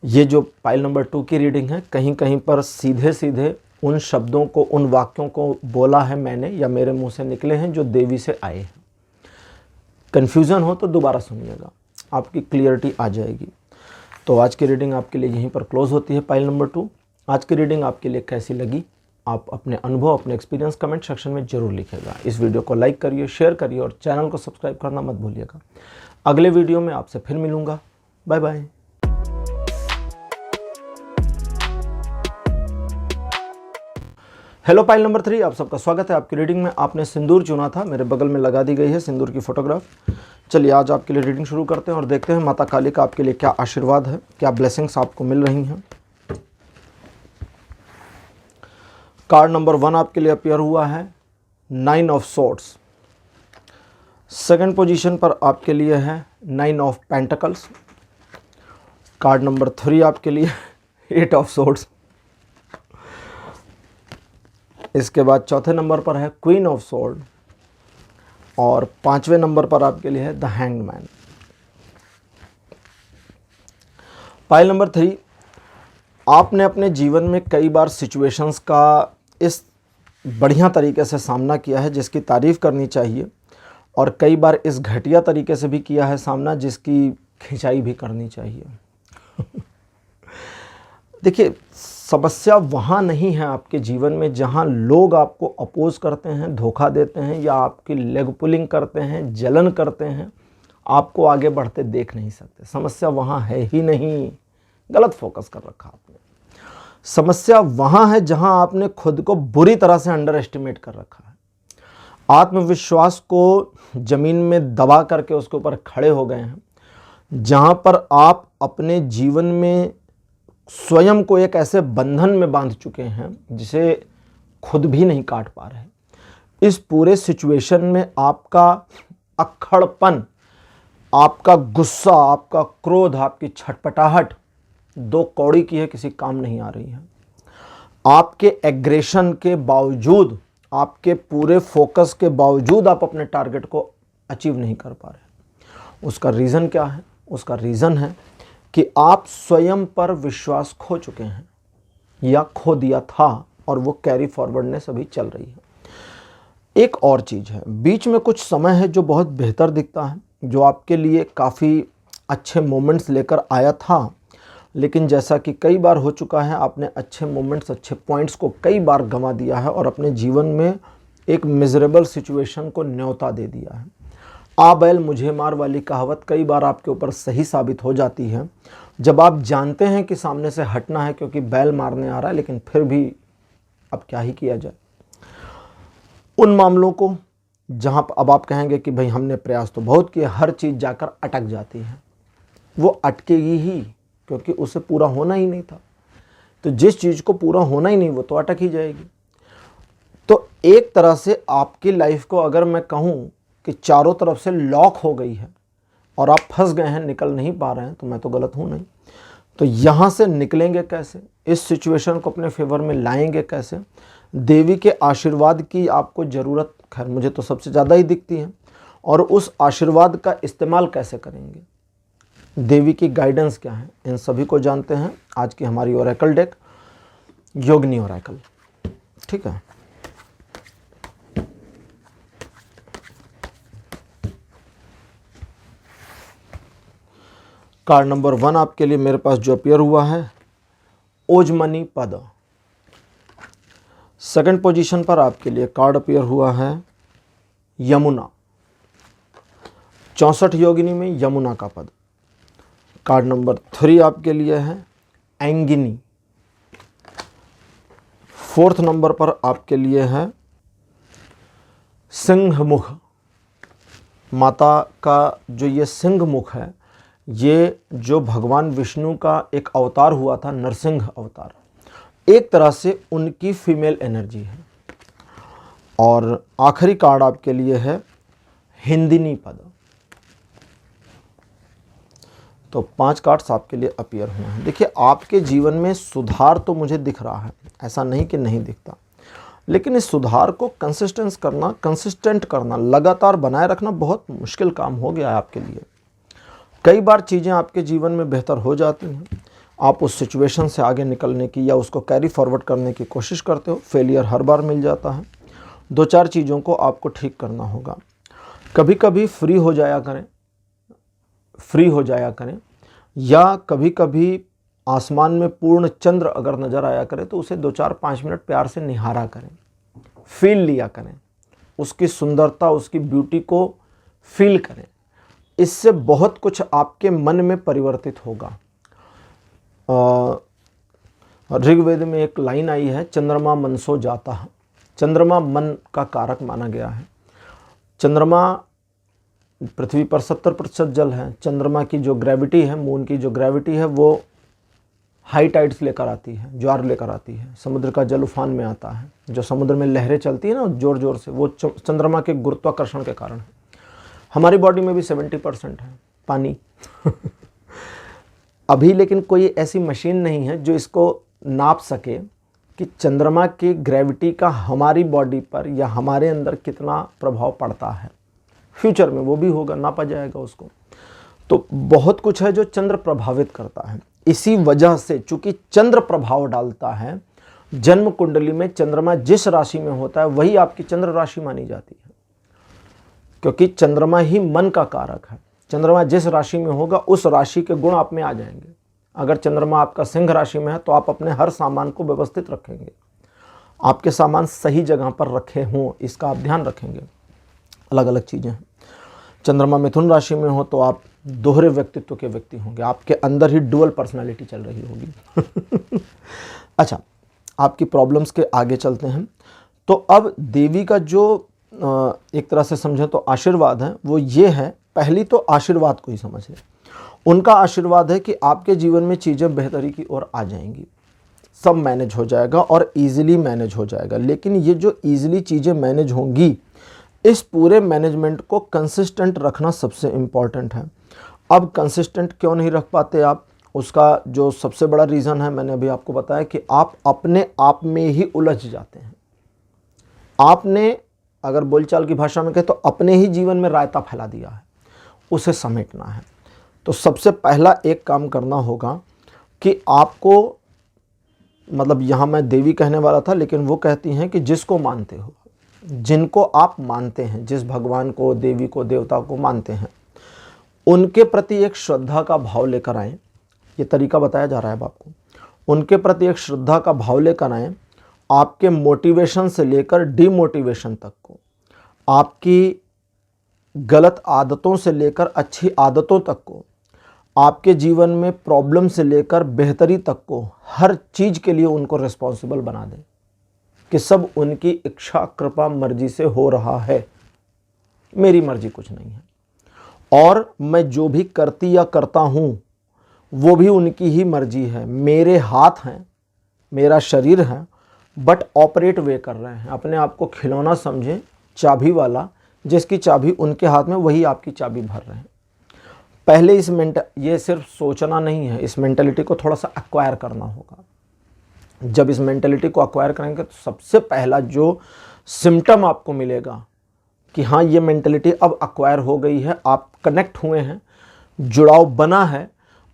A: ये जो पाइल नंबर 2 की रीडिंग है, कहीं कहीं पर सीधे सीधे उन शब्दों को, उन वाक्यों को बोला है मैंने या मेरे मुंह से निकले हैं जो देवी से आए हैं। कन्फ्यूज़न हो तो दोबारा सुनिएगा, आपकी क्लियरिटी आ जाएगी। तो आज की रीडिंग आपके लिए यहीं पर क्लोज होती है, पाइल नंबर 2। आज की रीडिंग आपके लिए कैसी लगी, आप अपने अनुभव, अपने एक्सपीरियंस कमेंट सेक्शन में जरूर लिखिएगा। इस वीडियो को लाइक करिए, शेयर करिए और चैनल को सब्सक्राइब करना मत भूलिएगा। अगले वीडियो में आपसे फिर मिलूंगा। Bye bye. Hello pile number 3, आप सबका स्वागत है। आपकी रीडिंग में आपने सिंदूर चुना था, मेरे बगल में लगा दी गई है सिंदूर की फोटोग्राफ। चलिए आज आपके लिए रीडिंग शुरू करते हैं और देखते हैं माता काली का आपके लिए क्या आशीर्वाद है, क्या ब्लेसिंग्स आपको मिल रही हैं। कार्ड नंबर 1 आपके लिए अपीयर हुआ है 9 ऑफ सोर्ड्स। सेकंड पोजीशन पर आपके लिए है 9 ऑफ पेंटिकल्स। कार्ड नंबर 3 आपके लिए 8 ऑफ सोर्ड्स। इसके बाद चौथे नंबर पर है क्वीन ऑफ सोर्ड और 5वें नंबर पर आपके लिए है the hanged man. Pile number 3, आपने अपने जीवन में कई बार सिचुएशंस का इस बढ़िया तरीके से सामना किया है जिसकी तारीफ़ करनी चाहिए, और कई बार इस घटिया तरीके से भी किया है सामना जिसकी खिंचाई भी करनी चाहिए। देखिए, समस्या वहाँ नहीं है आपके जीवन में जहाँ लोग आपको अपोज करते हैं, धोखा देते हैं या आपकी लेग पुलिंग करते हैं, जलन करते हैं, आपको आगे बढ़ते देख नहीं सकते। समस्या वहाँ है ही नहीं, गलत फोकस कर रखा आपने। समस्या वहाँ है जहाँ आपने खुद को बुरी तरह से अंडर एस्टिमेट कर रखा है, आत्मविश्वास को ज़मीन में दबा करके उसके ऊपर खड़े हो गए हैं जहाँ पर आप अपने जीवन में स्वयं को एक ऐसे बंधन में बांध चुके हैं जिसे खुद भी नहीं काट पा रहे। इस पूरे सिचुएशन में आपका अक्खड़पन, आपका गुस्सा, आपका क्रोध, आपकी छटपटाहट 2 कौड़ी की है, किसी काम नहीं आ रही है। आपके एग्रेशन के बावजूद, आपके पूरे फोकस के बावजूद आप अपने टारगेट को अचीव नहीं कर पा रहे। उसका रीज़न क्या है? उसका रीज़न है कि आप स्वयं पर विश्वास खो चुके हैं या खो दिया था और वो कैरी फॉरवर्डनेस अभी चल रही है। एक और चीज़ है, बीच में कुछ समय है जो बहुत बेहतर दिखता है, जो आपके लिए काफ़ी अच्छे मोमेंट्स लेकर आया था, लेकिन जैसा कि कई बार हो चुका है, आपने अच्छे मोमेंट्स, अच्छे पॉइंट्स को कई बार गंवा दिया है और अपने जीवन में एक मिजरेबल सिचुएशन को न्योता दे दिया है। आ बैल मुझे मार वाली कहावत कई बार आपके ऊपर सही साबित हो जाती है जब आप जानते हैं कि सामने से हटना है क्योंकि बैल मारने आ रहा है, लेकिन फिर भी अब क्या ही किया जाए। उन मामलों को जहाँ अब आप कहेंगे कि भाई हमने प्रयास तो बहुत किया, हर चीज़ जाकर अटक जाती है, वो अटकेगी ही क्योंकि उसे पूरा होना ही नहीं था। तो जिस चीज़ को पूरा होना ही नहीं वो तो अटक ही जाएगी। तो एक तरह से आपकी लाइफ को अगर मैं कहूँ कि चारों तरफ से लॉक हो गई है और आप फंस गए हैं, निकल नहीं पा रहे हैं, तो मैं तो गलत हूँ नहीं। तो यहाँ से निकलेंगे कैसे? इस सिचुएशन को अपने फेवर में लाएंगे कैसे? देवी के आशीर्वाद की आपको ज़रूरत, खैर मुझे तो सबसे ज़्यादा ही दिखती है, और उस आशीर्वाद का इस्तेमाल कैसे करेंगे, देवी की गाइडेंस क्या है, इन सभी को जानते हैं आज की हमारी ओरेकल डेक, योगिनी ओरेकल। ठीक है, कार्ड नंबर 1 आपके लिए मेरे पास जो अपीयर हुआ है, ओजमनी पद। सेकंड पोजीशन पर आपके लिए कार्ड अपीयर हुआ है यमुना। 64 योगिनी में यमुना का पद। कार्ड नंबर 3 आपके लिए है एंगिनी। 4th नंबर पर आपके लिए है सिंहमुख। माता का जो ये सिंहमुख है, ये जो भगवान विष्णु का एक अवतार हुआ था, नरसिंह अवतार, एक तरह से उनकी फीमेल एनर्जी है। और आखिरी कार्ड आपके लिए है हिंदिनी पद। तो 5 कार्ड्स आपके लिए अपीयर हुए हैं। देखिए, आपके जीवन में सुधार तो मुझे दिख रहा है, ऐसा नहीं कि नहीं दिखता, लेकिन इस सुधार को कंसिस्टेंट करना, लगातार बनाए रखना बहुत मुश्किल काम हो गया है आपके लिए। कई बार चीज़ें आपके जीवन में बेहतर हो जाती हैं, आप उस सिचुएशन से आगे निकलने की या उसको कैरी फॉरवर्ड करने की कोशिश करते हो, फेलियर हर बार मिल जाता है। 2-4 चीज़ों को आपको ठीक करना होगा। कभी कभी फ्री हो जाया करें, या कभी कभी आसमान में पूर्ण चंद्र अगर नज़र आया करे तो उसे 2-4-5 मिनट प्यार से निहारा करें, फील लिया करें, उसकी सुंदरता, उसकी ब्यूटी को फील करें। इससे बहुत कुछ आपके मन में परिवर्तित होगा। ऋग्वेद में एक लाइन आई है, चंद्रमा मनसो जाता। चंद्रमा मन का कारक माना गया है। चंद्रमा, पृथ्वी पर 70% जल है। चंद्रमा की जो ग्रेविटी है, मून की जो ग्रेविटी है, वो हाई टाइड्स लेकर आती है, ज्वार लेकर आती है। समुद्र का जल उफान में आता है, जो समुद्र में लहरें चलती है ना जोर जोर से, वो चंद्रमा के गुरुत्वाकर्षण के कारण है। हमारी बॉडी में भी 70% है पानी अभी लेकिन कोई ऐसी मशीन नहीं है जो इसको नाप सके कि चंद्रमा की ग्रेविटी का हमारी बॉडी पर या हमारे अंदर कितना प्रभाव पड़ता है। फ्यूचर में वो भी होगा, नापा जाएगा उसको। तो बहुत कुछ है जो चंद्र प्रभावित करता है। इसी वजह से चूंकि चंद्र प्रभाव डालता है, जन्म कुंडली में चंद्रमा जिस राशि में होता है वही आपकी चंद्र राशि मानी जाती है, क्योंकि चंद्रमा ही मन का कारक है। चंद्रमा जिस राशि में होगा उस राशि के गुण आप में आ जाएंगे। अगर चंद्रमा आपका सिंह राशि में है तो आप अपने हर सामान को व्यवस्थित रखेंगे, आपके सामान सही जगह पर रखे हों इसका आप ध्यान रखेंगे। अलग अलग चीज़ें हैं। चंद्रमा मिथुन राशि में हो तो आप दोहरे व्यक्तित्व के व्यक्ति होंगे, आपके अंदर ही डुअल पर्सनालिटी चल रही होगी अच्छा, आपकी प्रॉब्लम्स के आगे चलते हैं। तो अब देवी का जो एक तरह से समझें तो आशीर्वाद है, वो ये है पहली तो आशीर्वाद को ही समझ लें। उनका आशीर्वाद है कि आपके जीवन में चीज़ें बेहतरी की ओर आ जाएंगी, सब मैनेज हो जाएगा और इजीली मैनेज हो जाएगा। लेकिन ये जो इजीली चीज़ें मैनेज होंगी, इस पूरे मैनेजमेंट को कंसिस्टेंट रखना सबसे इम्पॉर्टेंट है। अब कंसिस्टेंट क्यों नहीं रख पाते आप, उसका जो सबसे बड़ा रीज़न है मैंने अभी आपको बताया कि आप अपने आप में ही उलझ जाते हैं। आपने अगर बोलचाल की भाषा में कहें तो अपने ही जीवन में रायता फैला दिया है, उसे समेटना है। तो सबसे पहला एक काम करना होगा कि आपको, मतलब यहाँ मैं देवी कहने वाला था लेकिन वो कहती हैं कि जिसको मानते हो, जिनको आप मानते हैं, जिस भगवान को, देवी को, देवता को मानते हैं, उनके प्रति एक श्रद्धा का भाव लेकर आएँ। ये तरीका बताया जा रहा है आपको। उनके प्रति एक श्रद्धा का भाव लेकर आएँ। आपके मोटिवेशन से लेकर डिमोटिवेशन तक को, आपकी गलत आदतों से लेकर अच्छी आदतों तक को, आपके जीवन में प्रॉब्लम से लेकर बेहतरी तक को, हर चीज़ के लिए उनको रिस्पॉन्सिबल बना दें कि सब उनकी इच्छा, कृपा, मर्जी से हो रहा है, मेरी मर्जी कुछ नहीं है। और मैं जो भी करती या करता हूँ वो भी उनकी ही मर्जी है। मेरे हाथ हैं, मेरा शरीर है, बट ऑपरेट वे कर रहे हैं। अपने आप को खिलौना समझें, चाबी वाला, जिसकी चाबी उनके हाथ में, वही आपकी चाबी भर रहे हैं। पहले ये सिर्फ सोचना नहीं है, इस मेंटालिटी को थोड़ा सा एक्वायर करना होगा। जब इस मेंटालिटी को एक्वायर करेंगे तो सबसे पहला जो सिम्टम आपको मिलेगा कि हाँ ये मेंटालिटी अब एक्वायर हो गई है, आप कनेक्ट हुए हैं, जुड़ाव बना है,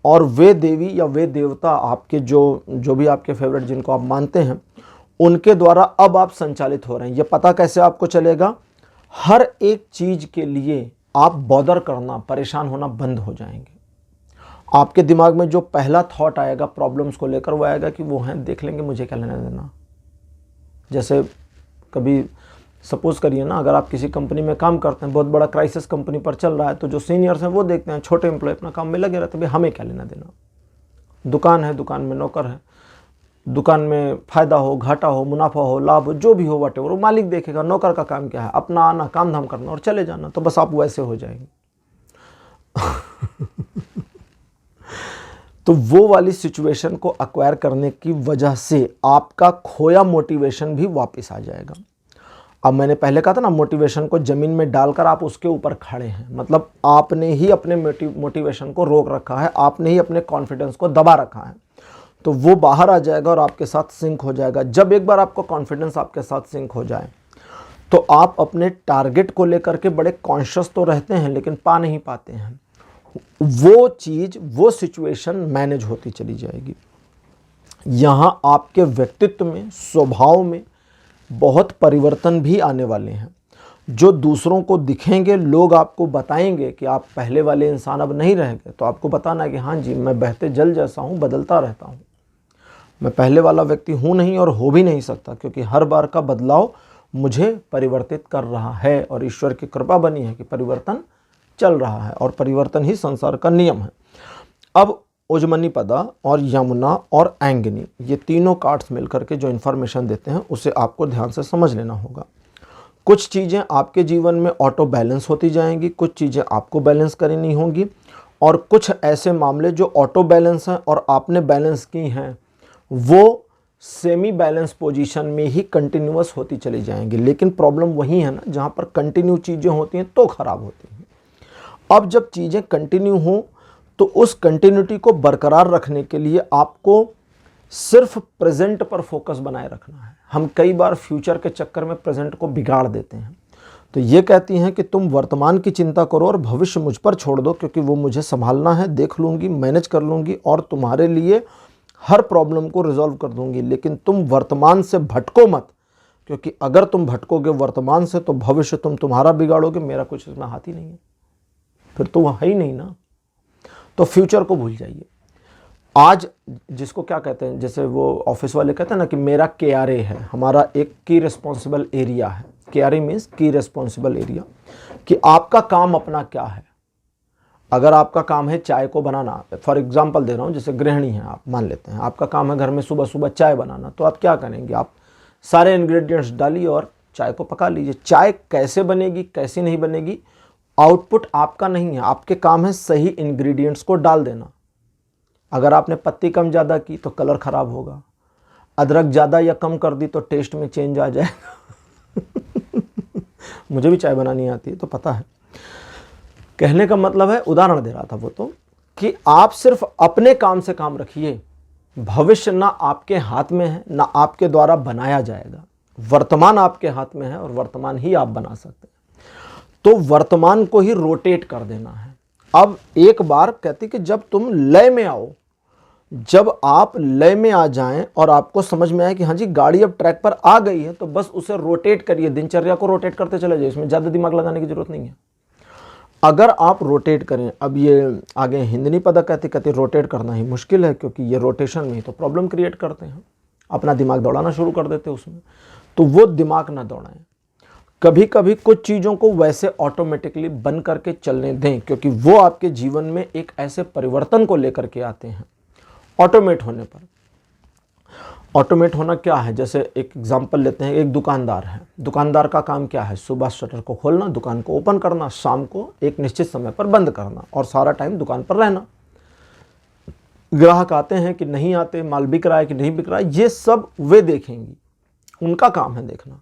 A: और वे देवी या वे देवता आपके जो भी आपके फेवरेट जिनको आप मानते हैं, उनके द्वारा अब आप संचालित हो रहे हैं। ये पता कैसे आपको चलेगा? हर एक चीज़ के लिए आप बॉदर करना, परेशान होना बंद हो जाएंगे। आपके दिमाग में जो पहला थॉट आएगा प्रॉब्लम्स को लेकर, वो आएगा कि वो हैं, देख लेंगे, मुझे क्या लेना देना। जैसे कभी सपोज करिए ना, अगर आप किसी कंपनी में काम करते हैं, बहुत बड़ा क्राइसिस कंपनी पर चल रहा है, तो जो सीनियर्स हैं वो देखते हैं छोटे एम्प्लॉय अपना काम में लगे रहते हैं, भाई हमें क्या लेना देना। दुकान है, दुकान में नौकर है, दुकान में फ़ायदा हो, घाटा हो, मुनाफा हो, लाभ हो, जो भी हो, व्हाटएवर, वो मालिक देखेगा। नौकर का काम क्या है? अपना आना, काम धाम करना और चले जाना। तो बस आप वैसे हो जाएंगे। तो वो वाली सिचुएशन को एक्वायर करने की वजह से आपका खोया मोटिवेशन भी वापस आ जाएगा। अब मैंने पहले कहा था ना, मोटिवेशन को ज़मीन में डालकर आप उसके ऊपर खड़े हैं, मतलब आपने ही अपने मोटिवेशन को रोक रखा है, आपने ही अपने कॉन्फिडेंस को दबा रखा है। तो वो बाहर आ जाएगा और आपके साथ सिंक हो जाएगा। जब एक बार आपका कॉन्फिडेंस आपके साथ सिंक हो जाए तो आप अपने टारगेट को लेकर के बड़े कॉन्शियस तो रहते हैं, लेकिन पा नहीं पाते हैं। वो चीज़, वो सिचुएशन मैनेज होती चली जाएगी। यहाँ आपके व्यक्तित्व में, स्वभाव में बहुत परिवर्तन भी आने वाले हैं, जो दूसरों को दिखेंगे। लोग आपको बताएंगे कि आप पहले वाले इंसान अब नहीं रह गए, तो आपको बताना है कि हाँ जी, मैं बहते जल जैसा हूँ, बदलता रहता हूँ, मैं पहले वाला व्यक्ति हूँ नहीं और हो भी नहीं सकता, क्योंकि हर बार का बदलाव मुझे परिवर्तित कर रहा है और ईश्वर की कृपा बनी है कि परिवर्तन चल रहा है और परिवर्तन ही संसार का नियम है। अब उजमनीपदा और यमुना और एंगनी, ये तीनों कार्ड्स मिलकर के जो इन्फॉर्मेशन देते हैं, उसे आपको ध्यान से समझ लेना होगा। कुछ चीज़ें आपके जीवन में ऑटो बैलेंस होती जाएंगी, कुछ चीज़ें आपको बैलेंस करनी होंगी, और कुछ ऐसे मामले जो ऑटो बैलेंस हैं और आपने बैलेंस की हैं, वो सेमी बैलेंस पोजीशन में ही कंटिन्यूअस होती चली जाएंगी। लेकिन प्रॉब्लम वही है ना, जहाँ पर कंटिन्यू चीज़ें होती हैं तो ख़राब होती हैं। अब जब चीज़ें कंटिन्यू हों तो उस कंटिन्यूटी को बरकरार रखने के लिए आपको सिर्फ प्रेजेंट पर फोकस बनाए रखना है। हम कई बार फ्यूचर के चक्कर में प्रेजेंट को बिगाड़ देते हैं। तो ये कहती हैं कि तुम वर्तमान की चिंता करो और भविष्य मुझ पर छोड़ दो, क्योंकि वो मुझे संभालना है, देख लूँगी, मैनेज कर लूँगी और तुम्हारे लिए हर प्रॉब्लम को रिजॉल्व कर दूँगी। लेकिन तुम वर्तमान से भटको मत, क्योंकि अगर तुम भटकोगे वर्तमान से तो भविष्य तुम्हारा बिगाड़ोगे, मेरा कुछ इसमें हाथ ही नहीं है, फिर तो वह है ही नहीं ना। तो फ्यूचर को भूल जाइए। आज जिसको क्या कहते हैं, जैसे वो ऑफिस वाले कहते हैं ना कि मेरा KRA है, हमारा एक की रिस्पॉन्सिबल एरिया है। KRA मीन्स की रिस्पॉन्सिबल एरिया, कि आपका काम अपना क्या है। अगर आपका काम है चाय को बनाना, फॉर एग्जांपल दे रहा हूँ, जैसे गृहिणी हैं आप, मान लेते हैं आपका काम है घर में सुबह सुबह चाय बनाना, तो आप क्या करेंगे? आप सारे इंग्रेडिएंट्स डालिए और चाय को पका लीजिए। चाय कैसे बनेगी, कैसी नहीं बनेगी, आउटपुट आपका नहीं है, आपके काम है सही इंग्रेडिएंट्स को डाल देना। अगर आपने पत्ती कम ज़्यादा की तो कलर खराब होगा, अदरक ज़्यादा या कम कर दी तो टेस्ट में चेंज आ जाएगा। मुझे भी चाय बनानी आती है तो पता है। कहने का मतलब है, उदाहरण दे रहा था वो तो, कि आप सिर्फ अपने काम से काम रखिए। भविष्य ना आपके हाथ में है, ना आपके द्वारा बनाया जाएगा। वर्तमान आपके हाथ में है और वर्तमान ही आप बना सकते हैं। तो वर्तमान को ही रोटेट कर देना है। अब एक बार कहती कि जब तुम लय में आओ, जब आप लय में आ जाएं और आपको समझ में आए कि हाँ जी गाड़ी अब ट्रैक पर आ गई है, तो बस उसे रोटेट करिए, दिनचर्या को रोटेट करते चले जाइए, इसमें ज़्यादा दिमाग लगाने की जरूरत नहीं है। अगर आप रोटेट करें, अब ये आगे हिंदनी पदा कहते रोटेट करना ही मुश्किल है, क्योंकि ये रोटेशन में ही तो प्रॉब्लम क्रिएट करते हैं, अपना दिमाग दौड़ाना शुरू कर देते हैं उसमें। तो वो दिमाग ना दौड़ाएं। कभी कभी कुछ चीज़ों को वैसे ऑटोमेटिकली बन करके चलने दें, क्योंकि वो आपके जीवन में एक ऐसे परिवर्तन को लेकर के आते हैं ऑटोमेट होने पर। ऑटोमेट होना क्या है, जैसे एक एग्जांपल लेते हैं। एक दुकानदार है, दुकानदार का काम क्या है, सुबह शटर को खोलना, दुकान को ओपन करना, शाम को एक निश्चित समय पर बंद करना और सारा टाइम दुकान पर रहना। ग्राहक आते हैं कि नहीं आते, माल बिक रहा है कि नहीं बिक रहा है, ये सब वे देखेंगी, उनका काम है देखना।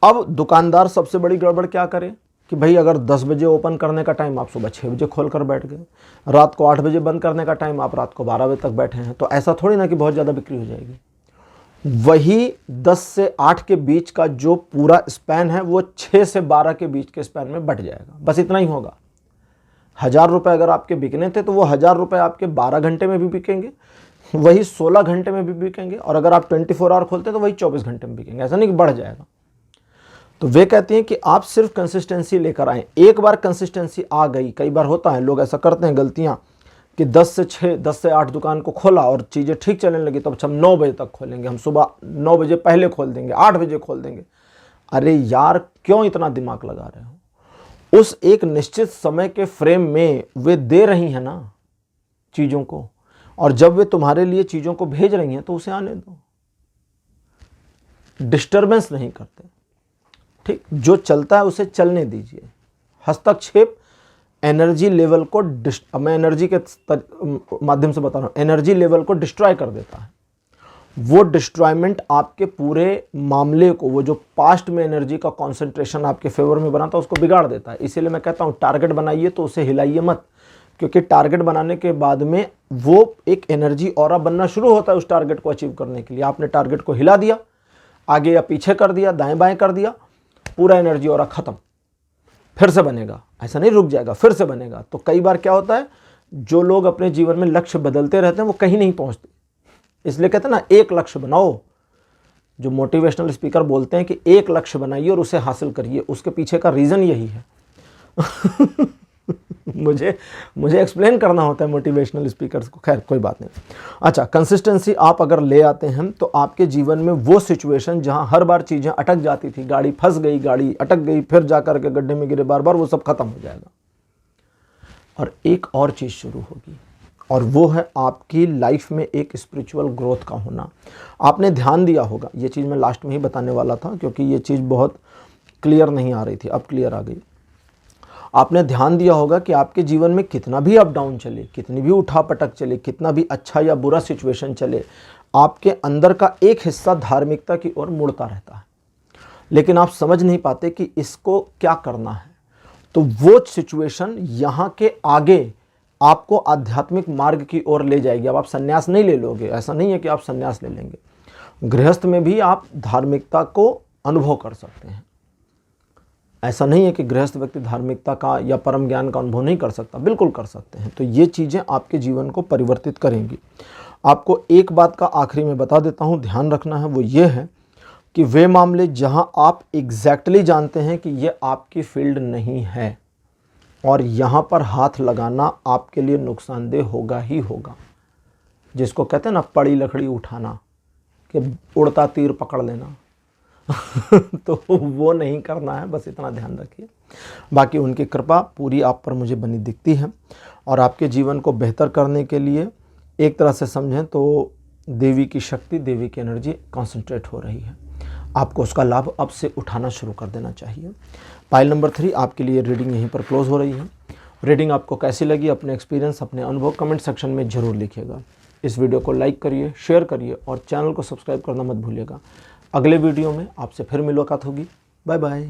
A: अब दुकानदार सबसे बड़ी गड़बड़ क्या करे कि भाई अगर 10 बजे ओपन करने का टाइम, आप सुबह 6 बजे खोल कर बैठ गए, रात को 8 बजे बंद करने का टाइम, आप रात को 12 बजे तक बैठे हैं, तो ऐसा थोड़ी ना कि बहुत ज़्यादा बिक्री हो जाएगी। वही 10 से 8 के बीच का जो पूरा स्पैन है वो 6 से 12 के बीच के स्पैन में बट जाएगा, बस इतना ही होगा। 1000 रुपये अगर आपके बिकने थे तो वो 1000 रुपये आपके 12 घंटे में भी बिकेंगे, वही 16 घंटे में भी बिकेंगे, और अगर आप 24 आवर खोलते तो वही 24 घंटे में बिकेंगे, ऐसा नहीं कि बढ़ जाएगा। तो वे कहती हैं कि आप सिर्फ कंसिस्टेंसी लेकर आएँ। एक बार कंसिस्टेंसी आ गई, कई बार होता है लोग ऐसा करते हैं गलतियाँ कि 10 से 6, 10 से 8 दुकान को खोला और चीज़ें ठीक चलने लगी, तो अच्छा हम 9 बजे तक खोलेंगे, हम सुबह 9 बजे पहले खोल देंगे, 8 बजे खोल देंगे। अरे यार, क्यों इतना दिमाग लगा रहे हो? उस एक निश्चित समय के फ्रेम में वे दे रही हैं ना चीज़ों को, और जब वे तुम्हारे लिए चीज़ों को भेज रही हैं तो उसे आने दो, डिस्टर्बेंस नहीं करते। ठीक, जो चलता है उसे चलने दीजिए। हस्तक्षेप एनर्जी लेवल को मैं एनर्जी के माध्यम से बता रहा हूँ, एनर्जी लेवल को डिस्ट्रॉय कर देता है। वो डिस्ट्रॉयमेंट आपके पूरे मामले को, वो जो पास्ट में एनर्जी का कॉन्सेंट्रेशन आपके फेवर में बना था उसको बिगाड़ देता है। इसीलिए मैं कहता हूँ टारगेट बनाइए तो उसे हिलाइए मत, क्योंकि टारगेट बनाने के बाद में वो एक एनर्जी ऑरा बनना शुरू होता है उस टारगेट को अचीव करने के लिए। आपने टारगेट को हिला दिया, आगे या पीछे कर दिया, दाएं बाएं कर दिया, पूरा एनर्जी ऑरा खत्म, फिर से बनेगा, ऐसा नहीं रुक जाएगा, फिर से बनेगा। तो कई बार क्या होता है, जो लोग अपने जीवन में लक्ष्य बदलते रहते हैं वो कहीं नहीं पहुंचते। इसलिए कहते हैं ना, एक लक्ष्य बनाओ। जो मोटिवेशनल स्पीकर बोलते हैं कि एक लक्ष्य बनाइए और उसे हासिल करिए, उसके पीछे का रीज़न यही है। मुझे एक्सप्लेन करना होता है मोटिवेशनल स्पीकर्स को, खैर कोई बात नहीं। अच्छा, कंसिस्टेंसी आप अगर ले आते हैं तो आपके जीवन में वो सिचुएशन जहां हर बार चीज़ें अटक जाती थी, गाड़ी फंस गई, गाड़ी अटक गई, फिर जाकर के गड्ढे में गिरे बार बार, वो सब खत्म हो जाएगा। और एक और चीज़ शुरू होगी, और वो है आपकी लाइफ में एक स्पिरिचुअल ग्रोथ का होना। आपने ध्यान दिया होगा, ये चीज़ मैं लास्ट में ही बताने वाला था क्योंकि ये चीज़ बहुत क्लियर नहीं आ रही थी, अब क्लियर आ गई। आपने ध्यान दिया होगा कि आपके जीवन में कितना भी अप डाउन चले, कितनी भी उठापटक चले, कितना भी अच्छा या बुरा सिचुएशन चले, आपके अंदर का एक हिस्सा धार्मिकता की ओर मुड़ता रहता है, लेकिन आप समझ नहीं पाते कि इसको क्या करना है। तो वो सिचुएशन यहाँ के आगे आपको आध्यात्मिक मार्ग की ओर ले जाएगी। अब आप संन्यास नहीं ले लोगे, ऐसा नहीं है कि आप संन्यास ले लेंगे। गृहस्थ में भी आप धार्मिकता को अनुभव कर सकते हैं। ऐसा नहीं है कि गृहस्थ व्यक्ति धार्मिकता का या परम ज्ञान का अनुभव नहीं कर सकता, बिल्कुल कर सकते हैं। तो ये चीज़ें आपके जीवन को परिवर्तित करेंगी। आपको एक बात का आखिरी में बता देता हूँ, ध्यान रखना है, वो ये है कि वे मामले जहाँ आप एग्जैक्टली जानते हैं कि ये आपकी फील्ड नहीं है और यहाँ पर हाथ लगाना आपके लिए नुकसानदेह होगा ही होगा, जिसको कहते हैं ना पड़ी लकड़ी उठाना, कि उड़ता तीर पकड़ लेना, तो वो नहीं करना है, बस इतना ध्यान रखिए। बाकी उनकी कृपा पूरी आप पर मुझे बनी दिखती है, और आपके जीवन को बेहतर करने के लिए एक तरह से समझें तो देवी की शक्ति, देवी की एनर्जी कंसंट्रेट हो रही है। आपको उसका लाभ अब से उठाना शुरू कर देना चाहिए। पाइल नंबर 3 आपके लिए रीडिंग यहीं पर क्लोज हो रही है। रीडिंग आपको कैसी लगी, अपने एक्सपीरियंस, अपने अनुभव कमेंट सेक्शन में ज़रूर लिखिएगा। इस वीडियो को लाइक करिए, शेयर करिए और चैनल को सब्सक्राइब करना मत भूलिएगा। अगले वीडियो में आपसे फिर मुलाकात होगी। Bye bye.